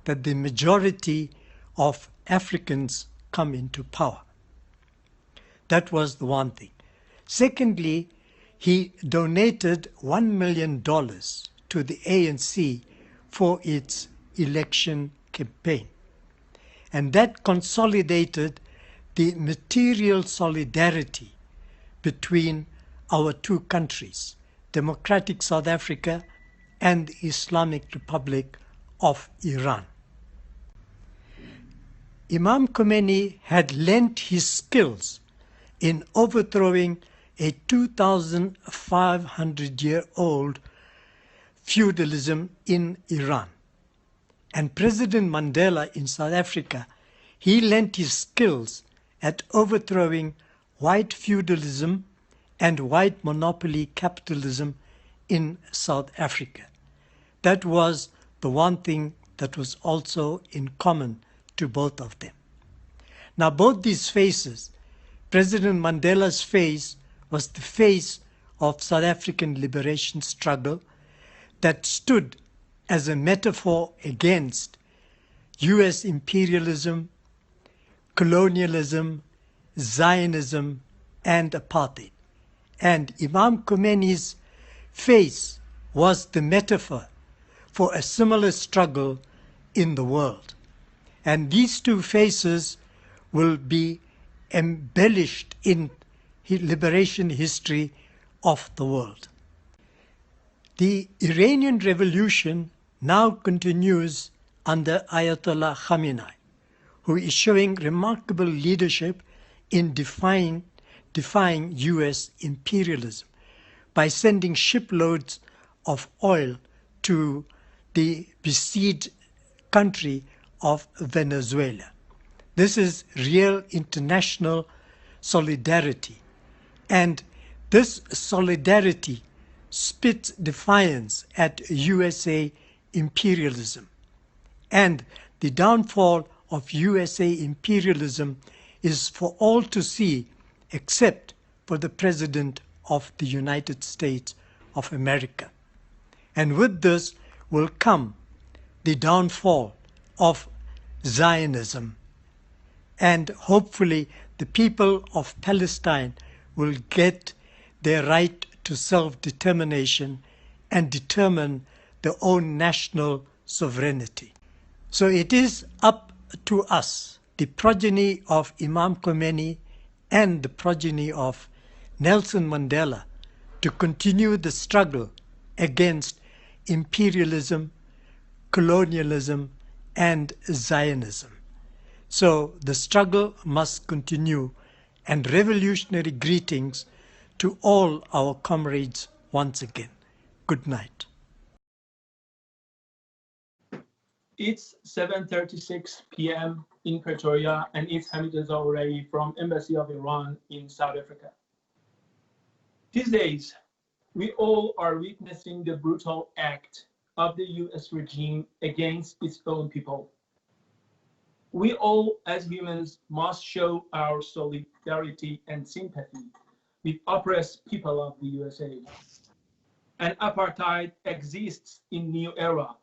that the majority of Africans come into power. That was the one thing. Secondly, he donated $1 million to the ANC for its election campaign. And that consolidated the material solidarity between our two countries, Democratic South Africa and the Islamic Republic of Iran. Imam Khomeini had lent his skills in overthrowing a 2,500-year-old feudalism in Iran. And President Mandela in South Africa, he lent his skills at overthrowing white feudalism and white monopoly capitalism in South Africa. That was the one thing that was also in common to both of them. Now, both these faces, President Mandela's face was the face of South African liberation struggle that stood as a metaphor against US imperialism, colonialism, Zionism, and apartheid. And Imam Khomeini's face was the metaphor for a similar struggle in the world. And these two faces will be embellished in liberation history of the world. The Iranian Revolution now continues under Ayatollah Khamenei, who is showing remarkable leadership in defying US imperialism by sending shiploads of oil to the besieged country of Venezuela. This is real international solidarity, and this solidarity spits defiance at USA imperialism. And the downfall of USA imperialism is for all to see, except for the President of the United States of America. And with this will come the downfall of Zionism, and hopefully the people of Palestine will get their right to self-determination and determine their own national sovereignty. So it is up to us, the progeny of Imam Khomeini and the progeny of Nelson Mandela, to continue the struggle against imperialism, colonialism, and Zionism. So the struggle must continue, and revolutionary greetings to all our comrades once again. Good night. It's 7:36 p.m. in Pretoria, and it's Hamid Reza from Embassy of Iran in South Africa. These days, we all are witnessing the brutal act of the US regime against its own people. We all, as humans, must show our solidarity and sympathy with oppressed people of the USA. And apartheid exists in new era.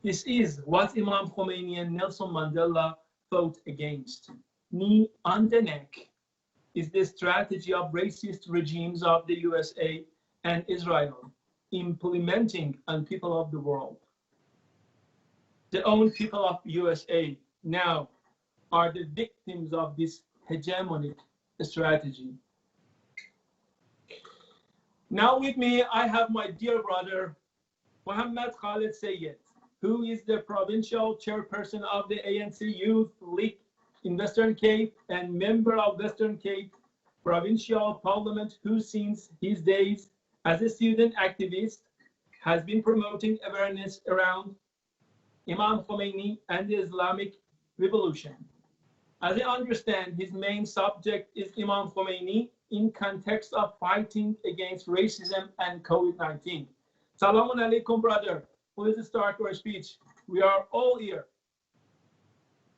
This is what Imam Khomeini and Nelson Mandela fought against. Knee on the neck is the strategy of racist regimes of the USA and Israel implementing on people of the world. The own people of USA now are the victims of this hegemonic strategy. Now with me, I have my dear brother, Mohammed Khaled Sayed, who is the provincial chairperson of the ANC Youth League in Western Cape and member of Western Cape Provincial Parliament, who since his days as a student activist has been promoting awareness around Imam Khomeini and the Islamic Revolution. As I understand, his main subject is Imam Khomeini in context of fighting against racism and COVID-19. Salamun alaikum, brother. Please start your speech. We are all ear.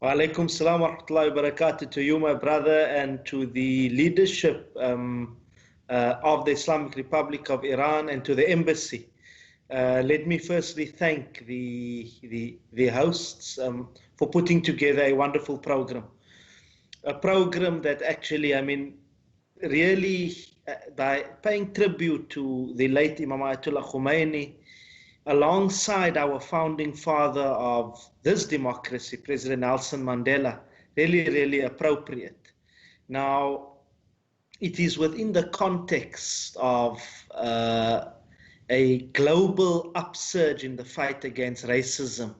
Wa alaikum salam wa rahmatullahi wa barakatuh to you, my brother, and to the leadership of the Islamic Republic of Iran and to the embassy. Let me firstly thank the hosts for putting together a wonderful program. A program that actually, I mean, really by paying tribute to the late Imam Khomeini, alongside our founding father of this democracy, President Nelson Mandela, really appropriate. Now, it is within the context of a global upsurge in the fight against racism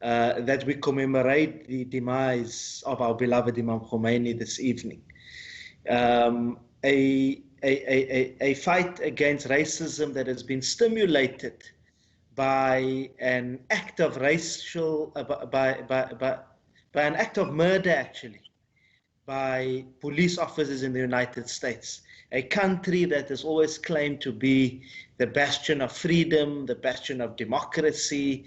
that we commemorate the demise of our beloved Imam Khomeini this evening. A fight against racism that has been stimulated by an act of by an act of murder, actually, by police officers in the United States, a country that has always claimed to be the bastion of freedom, the bastion of democracy,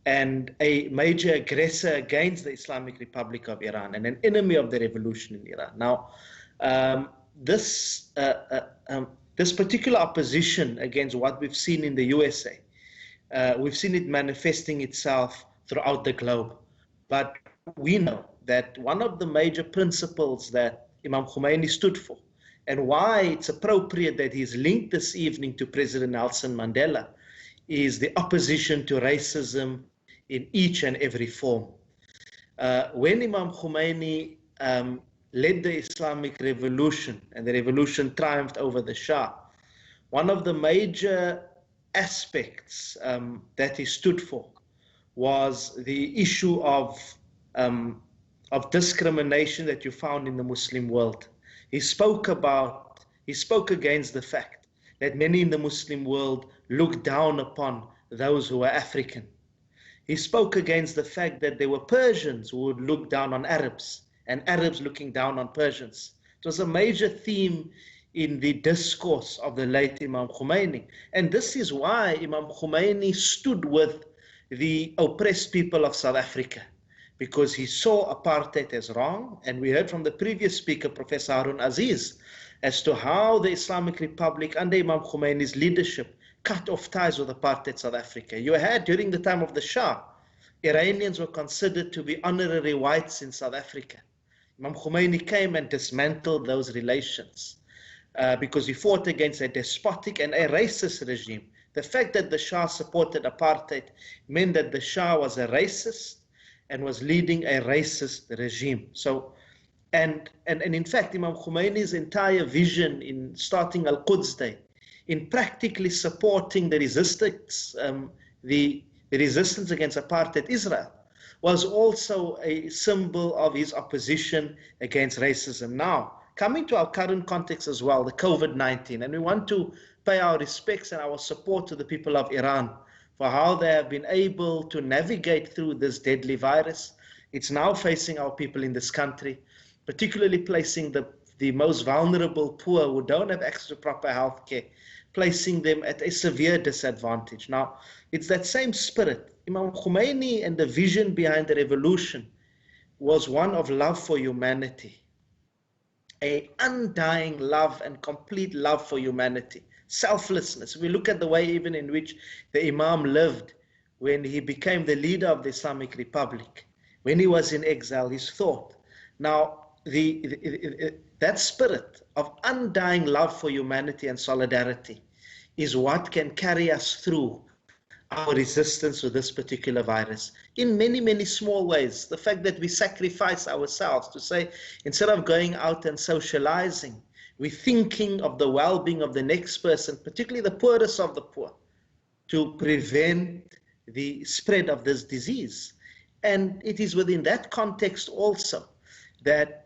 and a major aggressor against the Islamic Republic of Iran and an enemy of the revolution in Iran. Now, this particular opposition against what we've seen in the USA, we've seen it manifesting itself throughout the globe. But we know that one of the major principles that Imam Khomeini stood for, and why it's appropriate that he's linked this evening to President Nelson Mandela, is the opposition to racism in each and every form. When Imam Khomeini led the Islamic revolution and the revolution triumphed over the Shah, one of the major aspects that he stood for was the issue of discrimination that you found in the Muslim world. He spoke against the fact that many in the Muslim world look down upon those who are African. He spoke against the fact that there were Persians who would look down on Arabs and Arabs looking down on Persians. It was a major theme in the discourse of the late Imam Khomeini. And this is why Imam Khomeini stood with the oppressed people of South Africa, because he saw apartheid as wrong. And we heard from the previous speaker, Professor Harun Aziz, as to how the Islamic Republic under Imam Khomeini's leadership cut off ties with apartheid South Africa. You had, during the time of the Shah, Iranians were considered to be honorary whites in South Africa. Imam Khomeini came and dismantled those relations because he fought against a despotic and a racist regime. The fact that the Shah supported apartheid meant that the Shah was a racist and was leading a racist regime. So, and in fact, Imam Khomeini's entire vision in starting Al-Quds Day, in practically supporting the resistance, the resistance against apartheid Israel, was also a symbol of his opposition against racism. Now, coming to our current context as well, the COVID-19, and we want to pay our respects and our support to the people of Iran for how they have been able to navigate through this deadly virus. It's now facing our people in this country, particularly placing the most vulnerable poor who don't have access to proper health care, placing them at a severe disadvantage. Now, it's that same spirit. Imam Khomeini and the vision behind the revolution was one of love for humanity, an undying love and complete love for humanity, selflessness. We look at the way even in which the Imam lived when he became the leader of the Islamic Republic, when he was in exile, his thought. Now, that spirit of undying love for humanity and solidarity is what can carry us through our resistance to this particular virus in many, many small ways. The fact that we sacrifice ourselves to say, instead of going out and socializing, we're thinking of the well-being of the next person, particularly the poorest of the poor, to prevent the spread of this disease. And it is within that context also that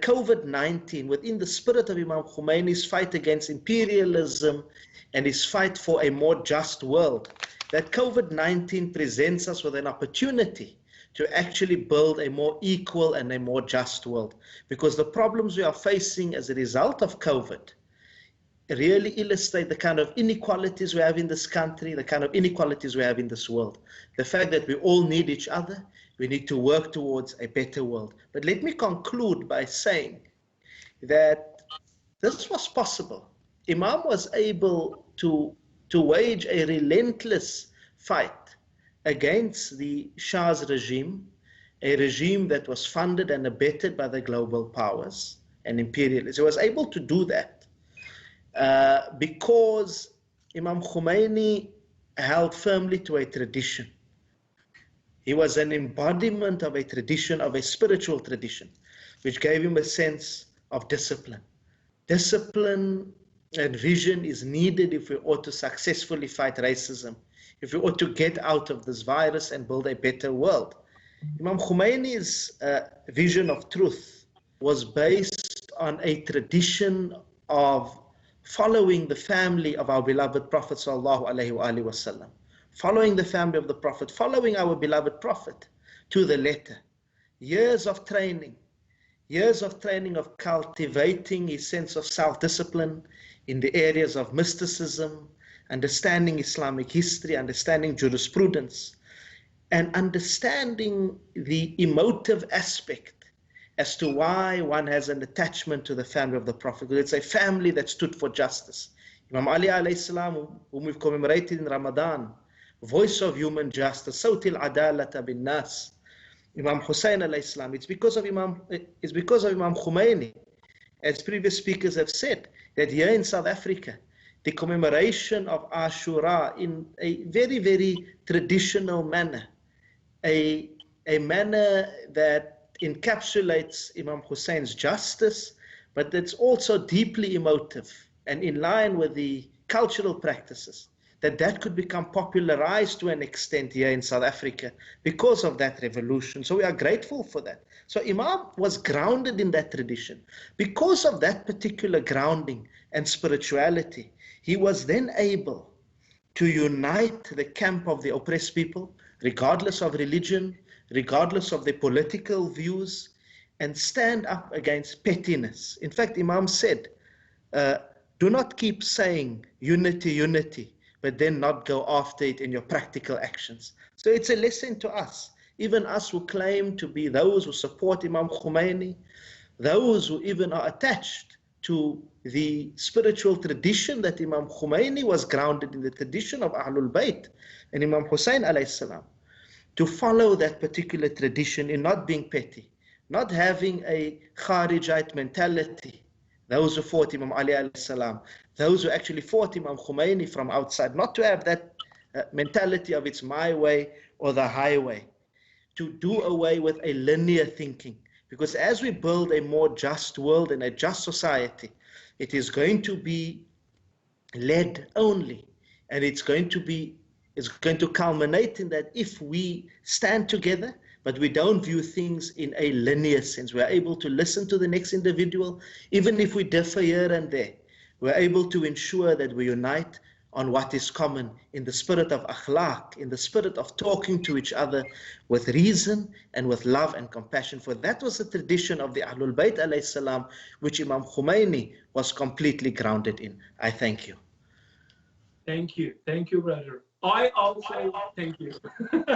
COVID-19, within the spirit of Imam Khomeini's fight against imperialism and his fight for a more just world, that COVID-19 presents us with an opportunity to actually build a more equal and a more just world. Because the problems we are facing as a result of COVID really illustrate the kind of inequalities we have in this country, the kind of inequalities we have in this world. The fact that we all need each other, we need to work towards a better world. But let me conclude by saying that this was possible. Imam was able to wage a relentless fight against the Shah's regime, a regime that was funded and abetted by the global powers and imperialists. He was able to do that because Imam Khomeini held firmly to a tradition. He was an embodiment of a tradition, of a spiritual tradition, which gave him a sense of discipline. Discipline and vision is needed if we ought to successfully fight racism, if we ought to get out of this virus and build a better world. Imam Khomeini's vision of truth was based on a tradition of following the family of our beloved Prophet sallallahu alaihi wasallam, following the family of the Prophet, following our beloved Prophet to the letter. Years of training of cultivating his sense of self-discipline in the areas of mysticism, understanding Islamic history, understanding jurisprudence, and understanding the emotive aspect as to why one has an attachment to the family of the Prophet. Because it's a family that stood for justice. Imam Ali alayhi salam, whom we've commemorated in Ramadan, voice of human justice, Sawtil Adalata bin Nas. Imam Hussein alayhi salam, it's because of Imam Khomeini, as previous speakers have said, that here in South Africa, the commemoration of Ashura in a very, very traditional manner, a manner that encapsulates Imam Hussein's justice, but that's also deeply emotive and in line with the cultural practices, that could become popularized to an extent here in South Africa because of that revolution. So we are grateful for that. So Imam was grounded in that tradition. Because of that particular grounding and spirituality, he was then able to unite the camp of the oppressed people, regardless of religion, regardless of their political views, and stand up against pettiness. In fact, Imam said, do not keep saying unity, unity, but then not go after it in your practical actions. So it's a lesson to us, even us who claim to be those who support Imam Khomeini, those who even are attached to the spiritual tradition that Imam Khomeini was grounded in, the tradition of Ahlul Bayt and Imam Hussein alayhi salam, to follow that particular tradition in not being petty, not having a Kharijite mentality, those who fought Imam Ali alayhi salam, those who actually fought Imam Khomeini from outside, not to have that mentality of it's my way or the highway, to do away with a linear thinking. Because as we build a more just world and a just society, it is going to be led only, and it's going to culminate in that if we stand together, but we don't view things in a linear sense. We're able to listen to the next individual, even if we differ here and there. We're able to ensure that we unite on what is common in the spirit of akhlaq, in the spirit of talking to each other with reason and with love and compassion. For that was the tradition of the Ahlul Bayt alayhi salam, which Imam Khomeini was completely grounded in. I thank you. Thank you, brother. I also thank you. Thank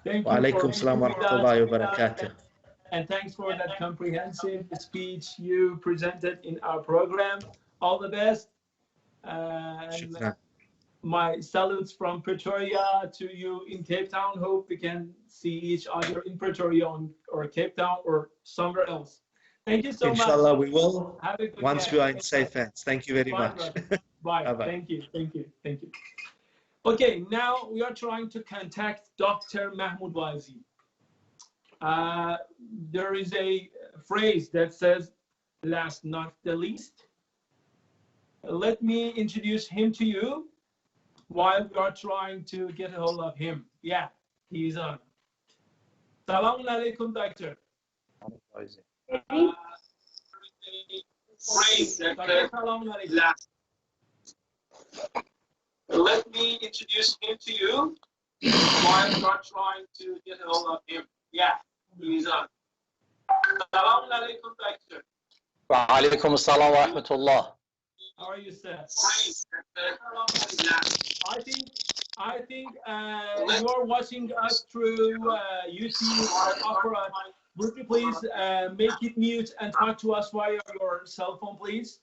you. Wa alaikum salam wa rahmatullahi wa barakatuh. And thanks for that comprehensive speech you presented in our program. All the best. And my salutes from Pretoria to you in Cape Town. Hope we can see each other in Pretoria or Cape Town or somewhere else. Thank you so much. Inshallah, we will once day. we are in safe hands. Thank you very much. Bye. Bye-bye. Thank you. Okay, now we are trying to contact Dr. Mahmoud Wazi. There is a phrase that says, last not the least. Let me introduce him to you while we are trying to get a hold of him. Yeah, he's on. Salaam alaikum, doctor. Phrase that says, Salaam alaikum. Let me introduce him to you while you're trying to get a hold of him. Yeah, he's on. Assalamu alaikum, doctor. Wa alaikum assalam wa rahmatullah. How are you, sir? I think you are watching us through YouTube or Opera. Would you please make it mute and talk to us via your cell phone, please?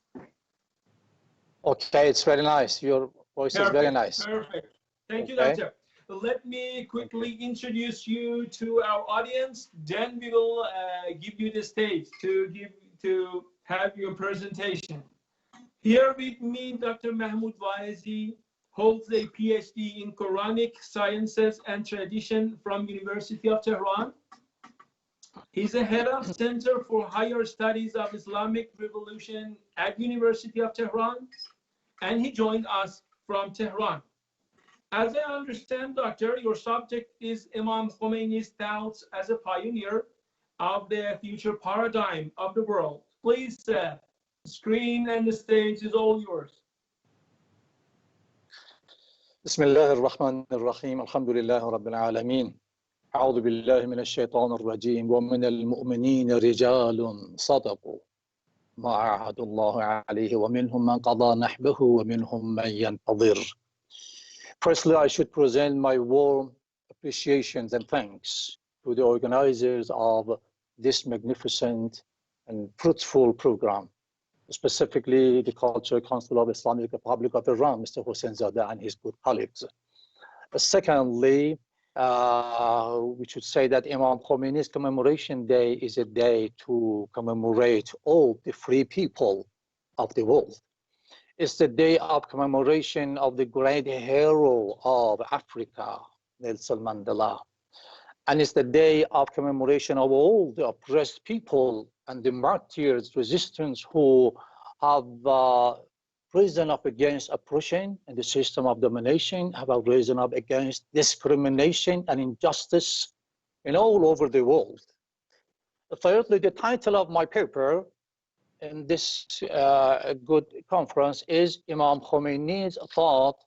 Okay, it's very nice. Your voice is very nice. Perfect. Thank you, Okay. doctor. Let me quickly introduce you to our audience. Then we will give you the stage to have your presentation. Here with me, Dr. Mahmoud Waizi holds a PhD in Quranic Sciences and Tradition from University of Tehran. He's the head of Center for Higher Studies of Islamic Revolution at University of Tehran, and he joined us from Tehran. As I understand, doctor, your subject is Imam Khomeini's thoughts as a pioneer of the future paradigm of the world. Please, the screen and the stage is all yours. بسم الله الرحمن الرحيم الحمد لله رب العالمين أعوذ بالله من الشيطان الرجيم ومن المؤمنين رجال صدقوا ما عاهدوا الله عليه ومنهم من قضى نحبه ومنهم من ينتظر. Firstly, I should present my warm appreciations and thanks to the organizers of this magnificent and fruitful program, specifically the Cultural Council of Islamic Republic of Iran, Mr. Hossein Zadeh and his good colleagues. Secondly, we should say that Imam Khomeini's commemoration day is a day to commemorate all the free people of the world. It's the day of commemoration of the great hero of Africa, Nelson Mandela. And it's the day of commemoration of all the oppressed people and the martyrs, resistance who have risen up against oppression and the system of domination, have risen up against discrimination and injustice in all over the world. Thirdly, the title of my paper in this good conference is Imam Khomeini's thought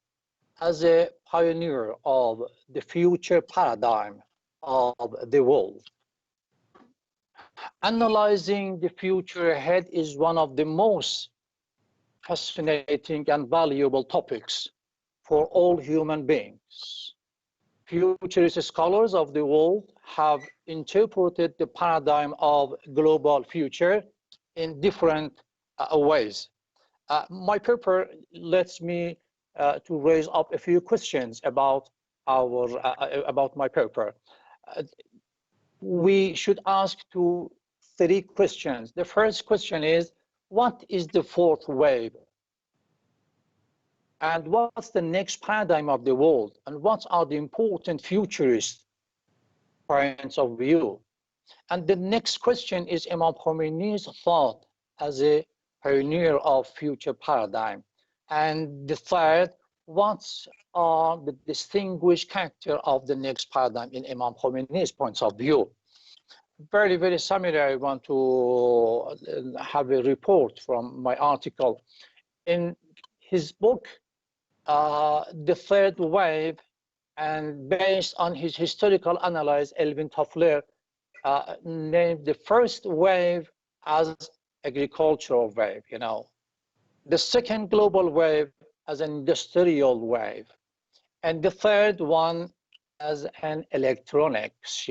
as a pioneer of the future paradigm of the world. Analyzing the future ahead is one of the most fascinating and valuable topics for all human beings. Futurist scholars of the world have interpreted the paradigm of global future in different ways. My paper lets me to raise up a few questions about my paper. We should ask three questions. The first question is, what is the fourth wave? And what's the next paradigm of the world? And what are the important futurist points of view? And the next question is Imam Khomeini's thought as a pioneer of future paradigm. And the third, what are the distinguished character of the next paradigm in Imam Khomeini's points of view? Very, very summary, I want to have a report from my article. In his book, The Third Wave, and based on his historical analysis, Elvin Toffler named the first wave as agricultural wave, the second global wave as an industrial wave, and the third one as an electronics,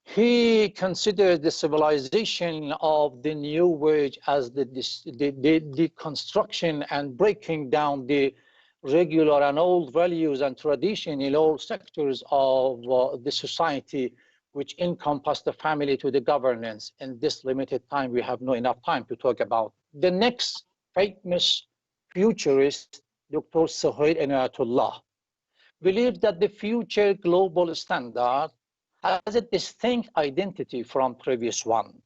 He considered the civilization of the new age as the deconstruction and breaking down the regular and old values and tradition in all sectors of the society, which encompass the family to the governance. In this limited time, we have not enough time to talk about. The next famous futurist, Dr. Suhail Inayatullah, believed that the future global standard has a distinct identity from previous one.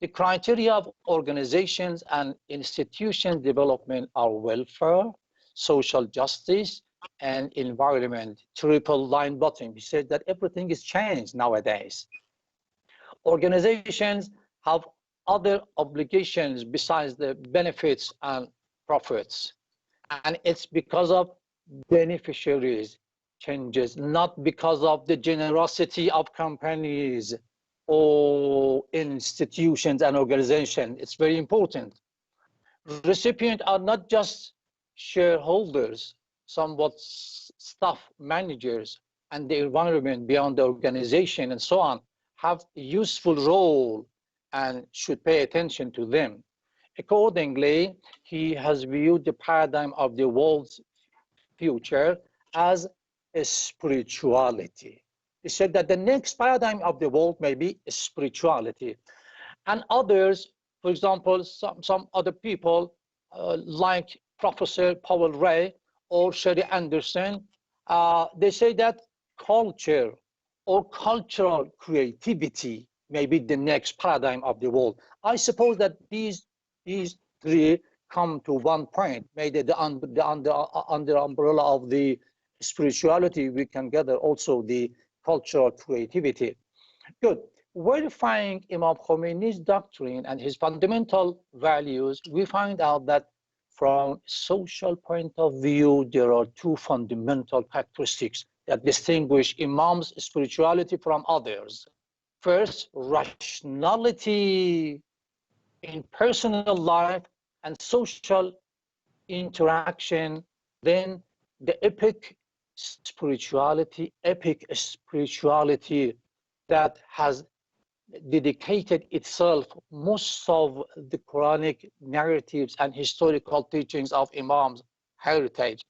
The criteria of organizations and institution development are welfare, social justice, and environment. Triple line bottom. He said that everything is changed nowadays. Organizations have other obligations besides the benefits and profits. And it's because of beneficiaries changes, not because of the generosity of companies or institutions and organizations. It's very important. Recipients are not just shareholders, somewhat staff managers, and the environment beyond the organization and so on have a useful role and should pay attention to them. Accordingly, he has viewed the paradigm of the world's future as a spirituality. He said that the next paradigm of the world may be spirituality. And others, for example, some other people like Professor Powell Ray or Sherry Anderson, they say that culture or cultural creativity may be the next paradigm of the world. I suppose that these three come to one point. Maybe under the umbrella of the spirituality, we can gather also the cultural creativity. Good. Verifying Imam Khomeini's doctrine and his fundamental values, we find out that from a social point of view, there are two fundamental characteristics that distinguish Imam's spirituality from others. First, rationality in personal life and social interaction. Then the epic spirituality that has dedicated itself most of the Quranic narratives and historical teachings of Imam's heritage.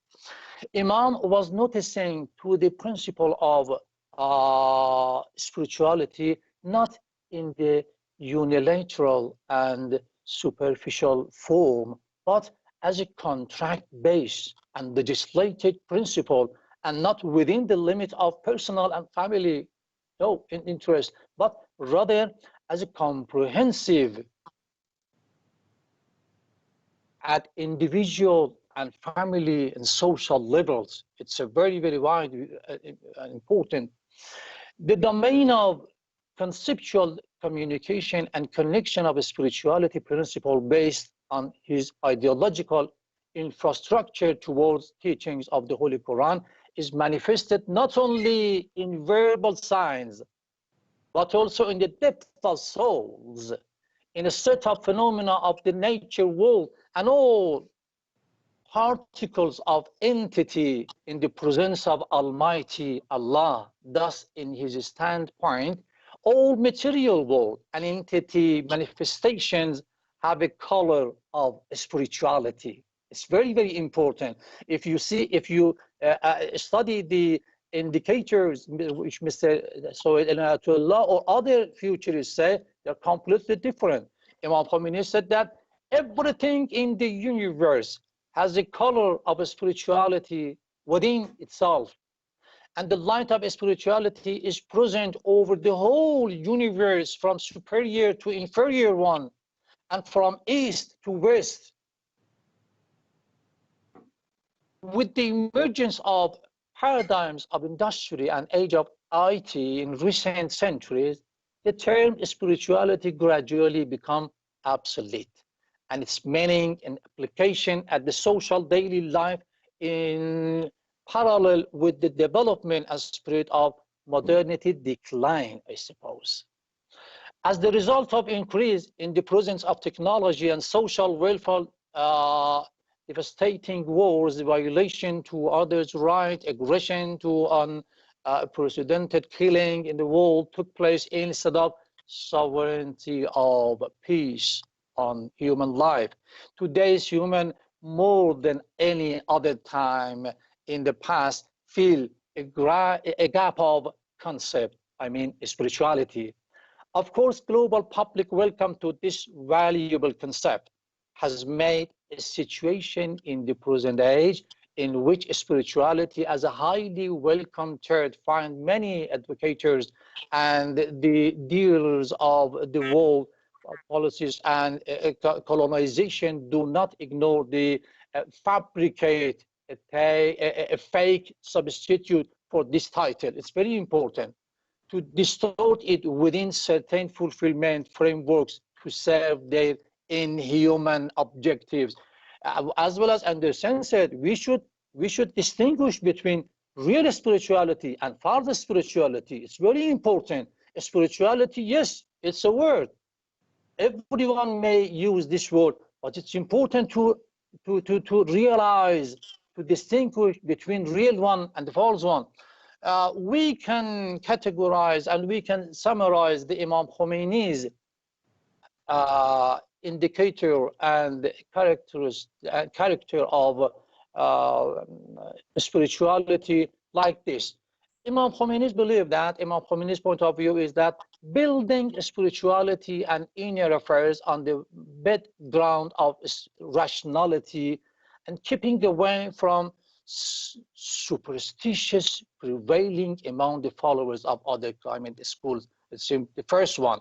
Imam was noticing to the principle of spirituality not in the unilateral and superficial form, but as a contract-based and legislated principle, and not within the limit of personal and family interest, but rather as a comprehensive at individual and family and social levels. It's a very, very wide and important. The domain of conceptual communication and connection of a spirituality principle based on his ideological infrastructure towards teachings of the Holy Quran is manifested not only in verbal signs, but also in the depth of souls, in a set of phenomena of the nature world and all particles of entity in the presence of Almighty Allah. Thus, in his standpoint, all material world and entity manifestations have a color of spirituality. It's very, very important. If you study the indicators which Mr. Sohail or other futurists say, they're completely different. Imam Khomeini said that everything in the universe has a color of spirituality within itself. And the light of spirituality is present over the whole universe, from superior to inferior one, and from east to west. With the emergence of paradigms of industry and age of IT in recent centuries, the term spirituality gradually become obsolete, and its meaning and application at the social daily life in parallel with the development and spirit of modernity decline, I suppose. As the result of increase in the presence of technology and social welfare, devastating wars, violation to others' rights, aggression to unprecedented killing in the world took place instead of sovereignty of peace on human life. Today's human, more than any other time in the past, feel a gap of concept, spirituality. Of course, global public welcome to this valuable concept has made a situation in the present age in which spirituality as a highly welcome term find many advocates and the dealers of the world policies and colonization do not ignore the fabricate a fake substitute for this title. It's very important to distort it within certain fulfillment frameworks to serve their inhuman objectives. as well as Anderson said, we should distinguish between real spirituality and further spirituality. It's very important. Spirituality, yes, it's a word. Everyone may use this word, but it's important to realize, to distinguish between real one and the false one. We can categorize and we can summarize the Imam Khomeini's indicator and character of spirituality like this. Imam Khomeini's belief that, Imam Khomeini's point of view is that building spirituality and inner affairs on the background of rationality and keeping away from superstitious prevailing among the followers of other climate schools. It's the first one.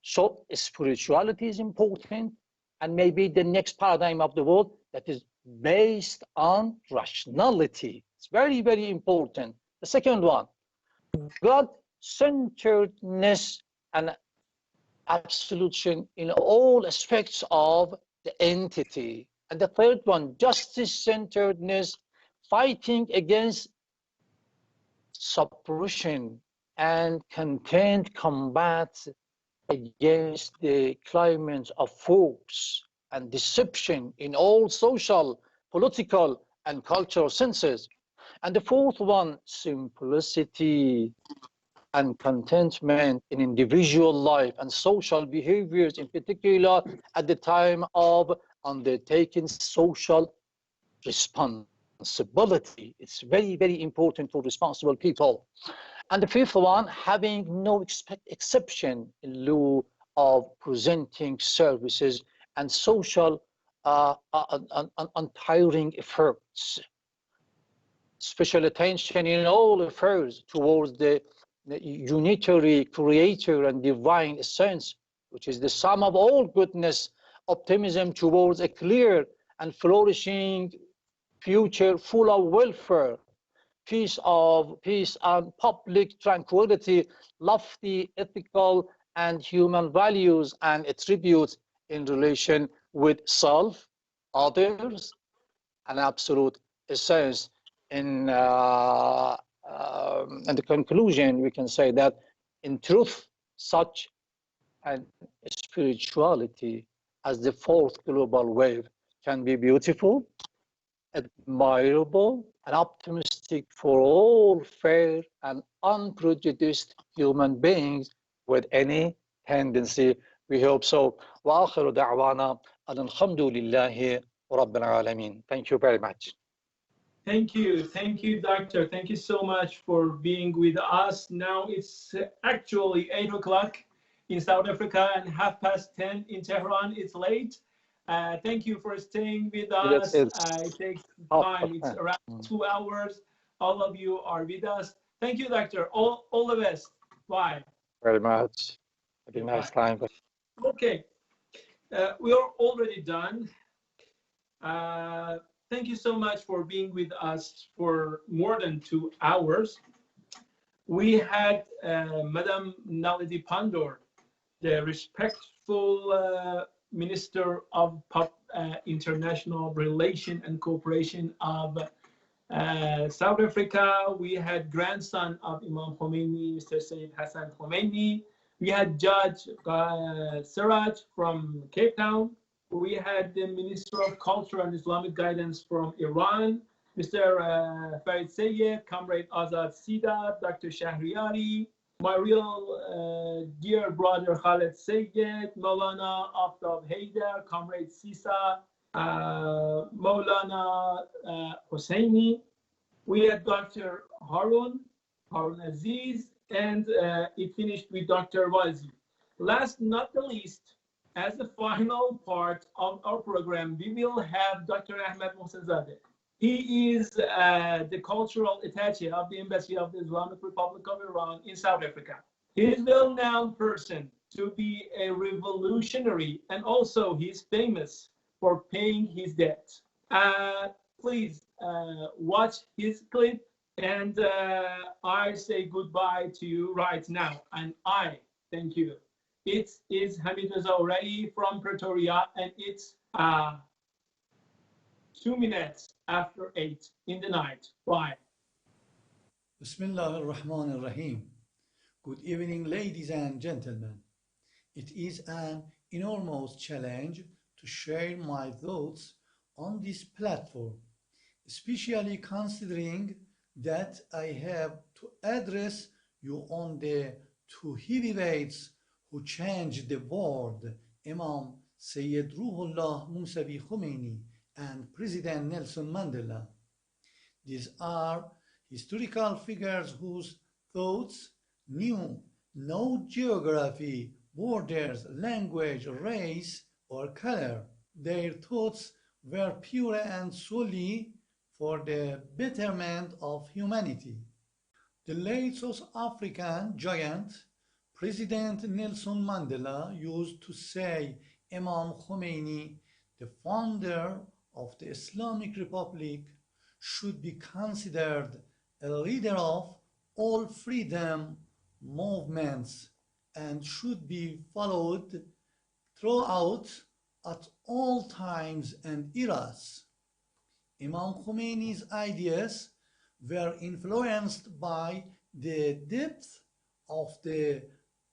So spirituality is important, and maybe the next paradigm of the world that is based on rationality. It's very, very important. The second one, God-centeredness and absolution in all aspects of the entity. And the third one, justice-centeredness, fighting against suppression and content combat against the claimants of force and deception in all social, political, and cultural senses. And the fourth one, simplicity and contentment in individual life and social behaviors, in particular at the time of undertaking social responsibility. It's very, very important for responsible people. And the fifth one, having no exception in lieu of presenting services and social untiring efforts. Special attention in all affairs towards the unitary creator and divine essence, which is the sum of all goodness, optimism towards a clear and flourishing future full of welfare, peace and public tranquility, lofty ethical and human values and attributes in relation with self, others, and absolute essence. In the conclusion, we can say that in truth, such an spirituality as the fourth global wave can be beautiful, admirable, and optimistic for all fair and unprejudiced human beings with any tendency. We hope so. وآخر دعوانا أن الحمد لله رب العالمين. Thank you very much. Thank you, Doctor. Thank you so much for being with us. Now it's actually 8 o'clock in South Africa and 10:30 in Tehran. It's late. Thank you for staying with us. It takes time. It's around 2 hours. All of you are with us. Thank you, Doctor. All the best. Bye. Very much. Have a nice time. Okay. We are already done. Thank you so much for being with us for more than 2 hours. We had Madam Naledi Pandor, the respectful Minister of International Relation and Cooperation of South Africa. We had grandson of Imam Khomeini, Mr. Sayyid Hassan Khomeini. We had Judge Siraj from Cape Town. We had the Minister of Culture and Islamic Guidance from Iran, Mr. Farid Sayed, Comrade Azad Sida, Dr. Shahriari, my real dear brother Khaled Sayed, Maulana Aftab Haider, Comrade Sisa, Maulana Hosseini. We had Dr. Harun Aziz, and it finished with Dr. Wazi. Last not the least, as the final part of our program, we will have Dr. Ahmed Mohsenzadeh. He is the cultural attaché of the Embassy of the Islamic Republic of Iran in South Africa. He is a well-known person to be a revolutionary, and also he's famous for paying his debt. Please watch his clip, and I say goodbye to you right now, and I thank you. It is Hamid Reza Orai from Pretoria, and it's 2 minutes after 8 in the night. Why? Bismillah ar-Rahman ar-Rahim. Good evening, ladies and gentlemen. It is an enormous challenge to share my thoughts on this platform, especially considering that I have to address you on the two heavyweights who changed the world, Imam Sayyid Ruhollah Musavi Khomeini and President Nelson Mandela. These are historical figures whose thoughts knew no geography, borders, language, race, or color. Their thoughts were pure and solely for the betterment of humanity. The late South African giant, President Nelson Mandela, used to say Imam Khomeini, the founder of the Islamic Republic, should be considered a leader of all freedom movements and should be followed throughout at all times and eras. Imam Khomeini's ideas were influenced by the depth of the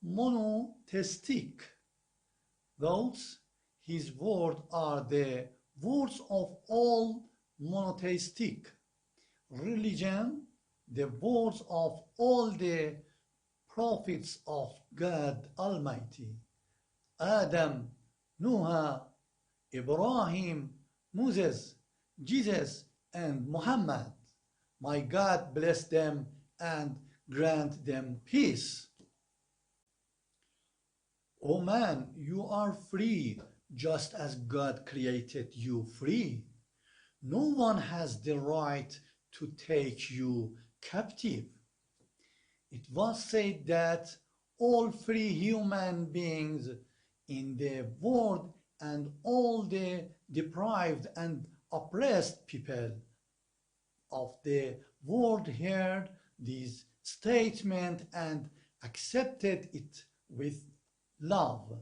monotheistic. Thus, his words are the words of all monotheistic religion, the words of all the prophets of God Almighty, Adam, Noah, Ibrahim, Moses, Jesus, and Muhammad. My God bless them and grant them peace. O man, you are free just as God created you free. No one has the right to take you captive. It was said that all free human beings in the world and all the deprived and oppressed people of the world heard this statement and accepted it with love.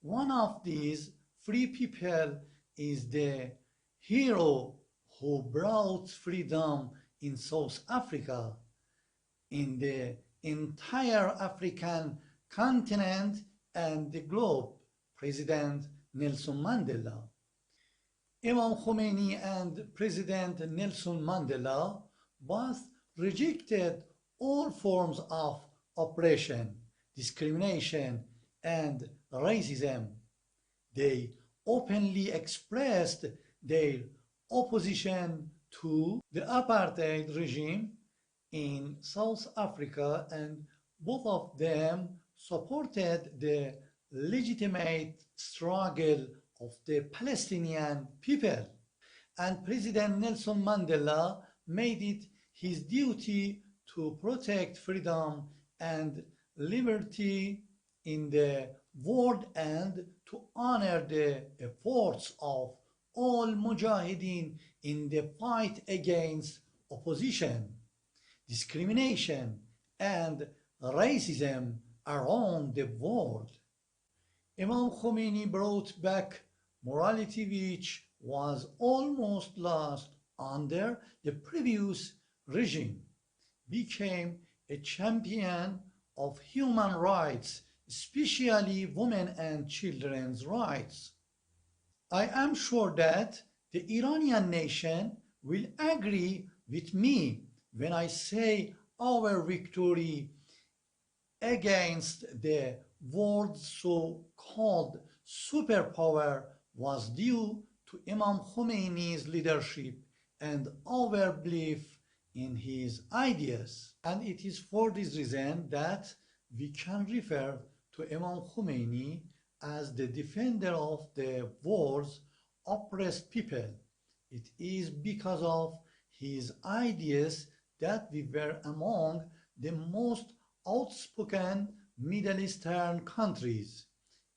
One of these free people is the hero who brought freedom in South Africa, in the entire African continent and the globe, President Nelson Mandela. Imam Khomeini and President Nelson Mandela both rejected all forms of oppression, discrimination, and racism. They openly expressed their opposition to the apartheid regime in South Africa, and both of them supported the legitimate struggle of the Palestinian people. And President Nelson Mandela made it his duty to protect freedom and liberty in the world and to honor the efforts of all mujahideen in the fight against opposition, discrimination, and racism around the world. Imam Khomeini brought back morality which was almost lost under the previous regime, became a champion of human rights, especially women and children's rights. I am sure that the Iranian nation will agree with me when I say our victory against the world's so-called superpower was due to Imam Khomeini's leadership and our belief in his ideas. And it is for this reason that we can refer to Imam Khomeini as the defender of the world's oppressed people. It is because of his ideas that we were among the most outspoken Middle Eastern countries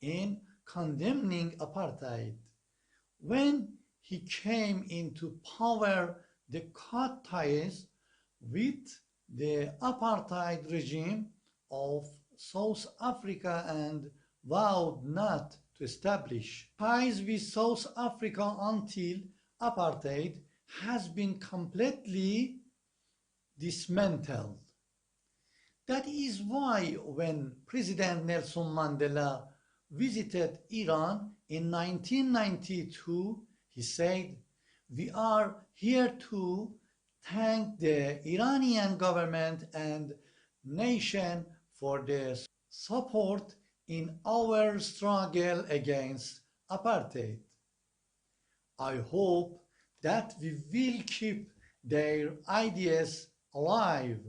in condemning apartheid. When he came into power, the cut ties with the apartheid regime of South Africa and vowed not to establish ties with South Africa until apartheid has been completely dismantled. That is why when President Nelson Mandela visited Iran in 1992, he said, "We are here to thank the Iranian government and nation for their support in our struggle against apartheid. I hope that we will keep their ideas alive."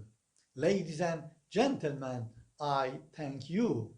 Ladies and gentlemen, I thank you.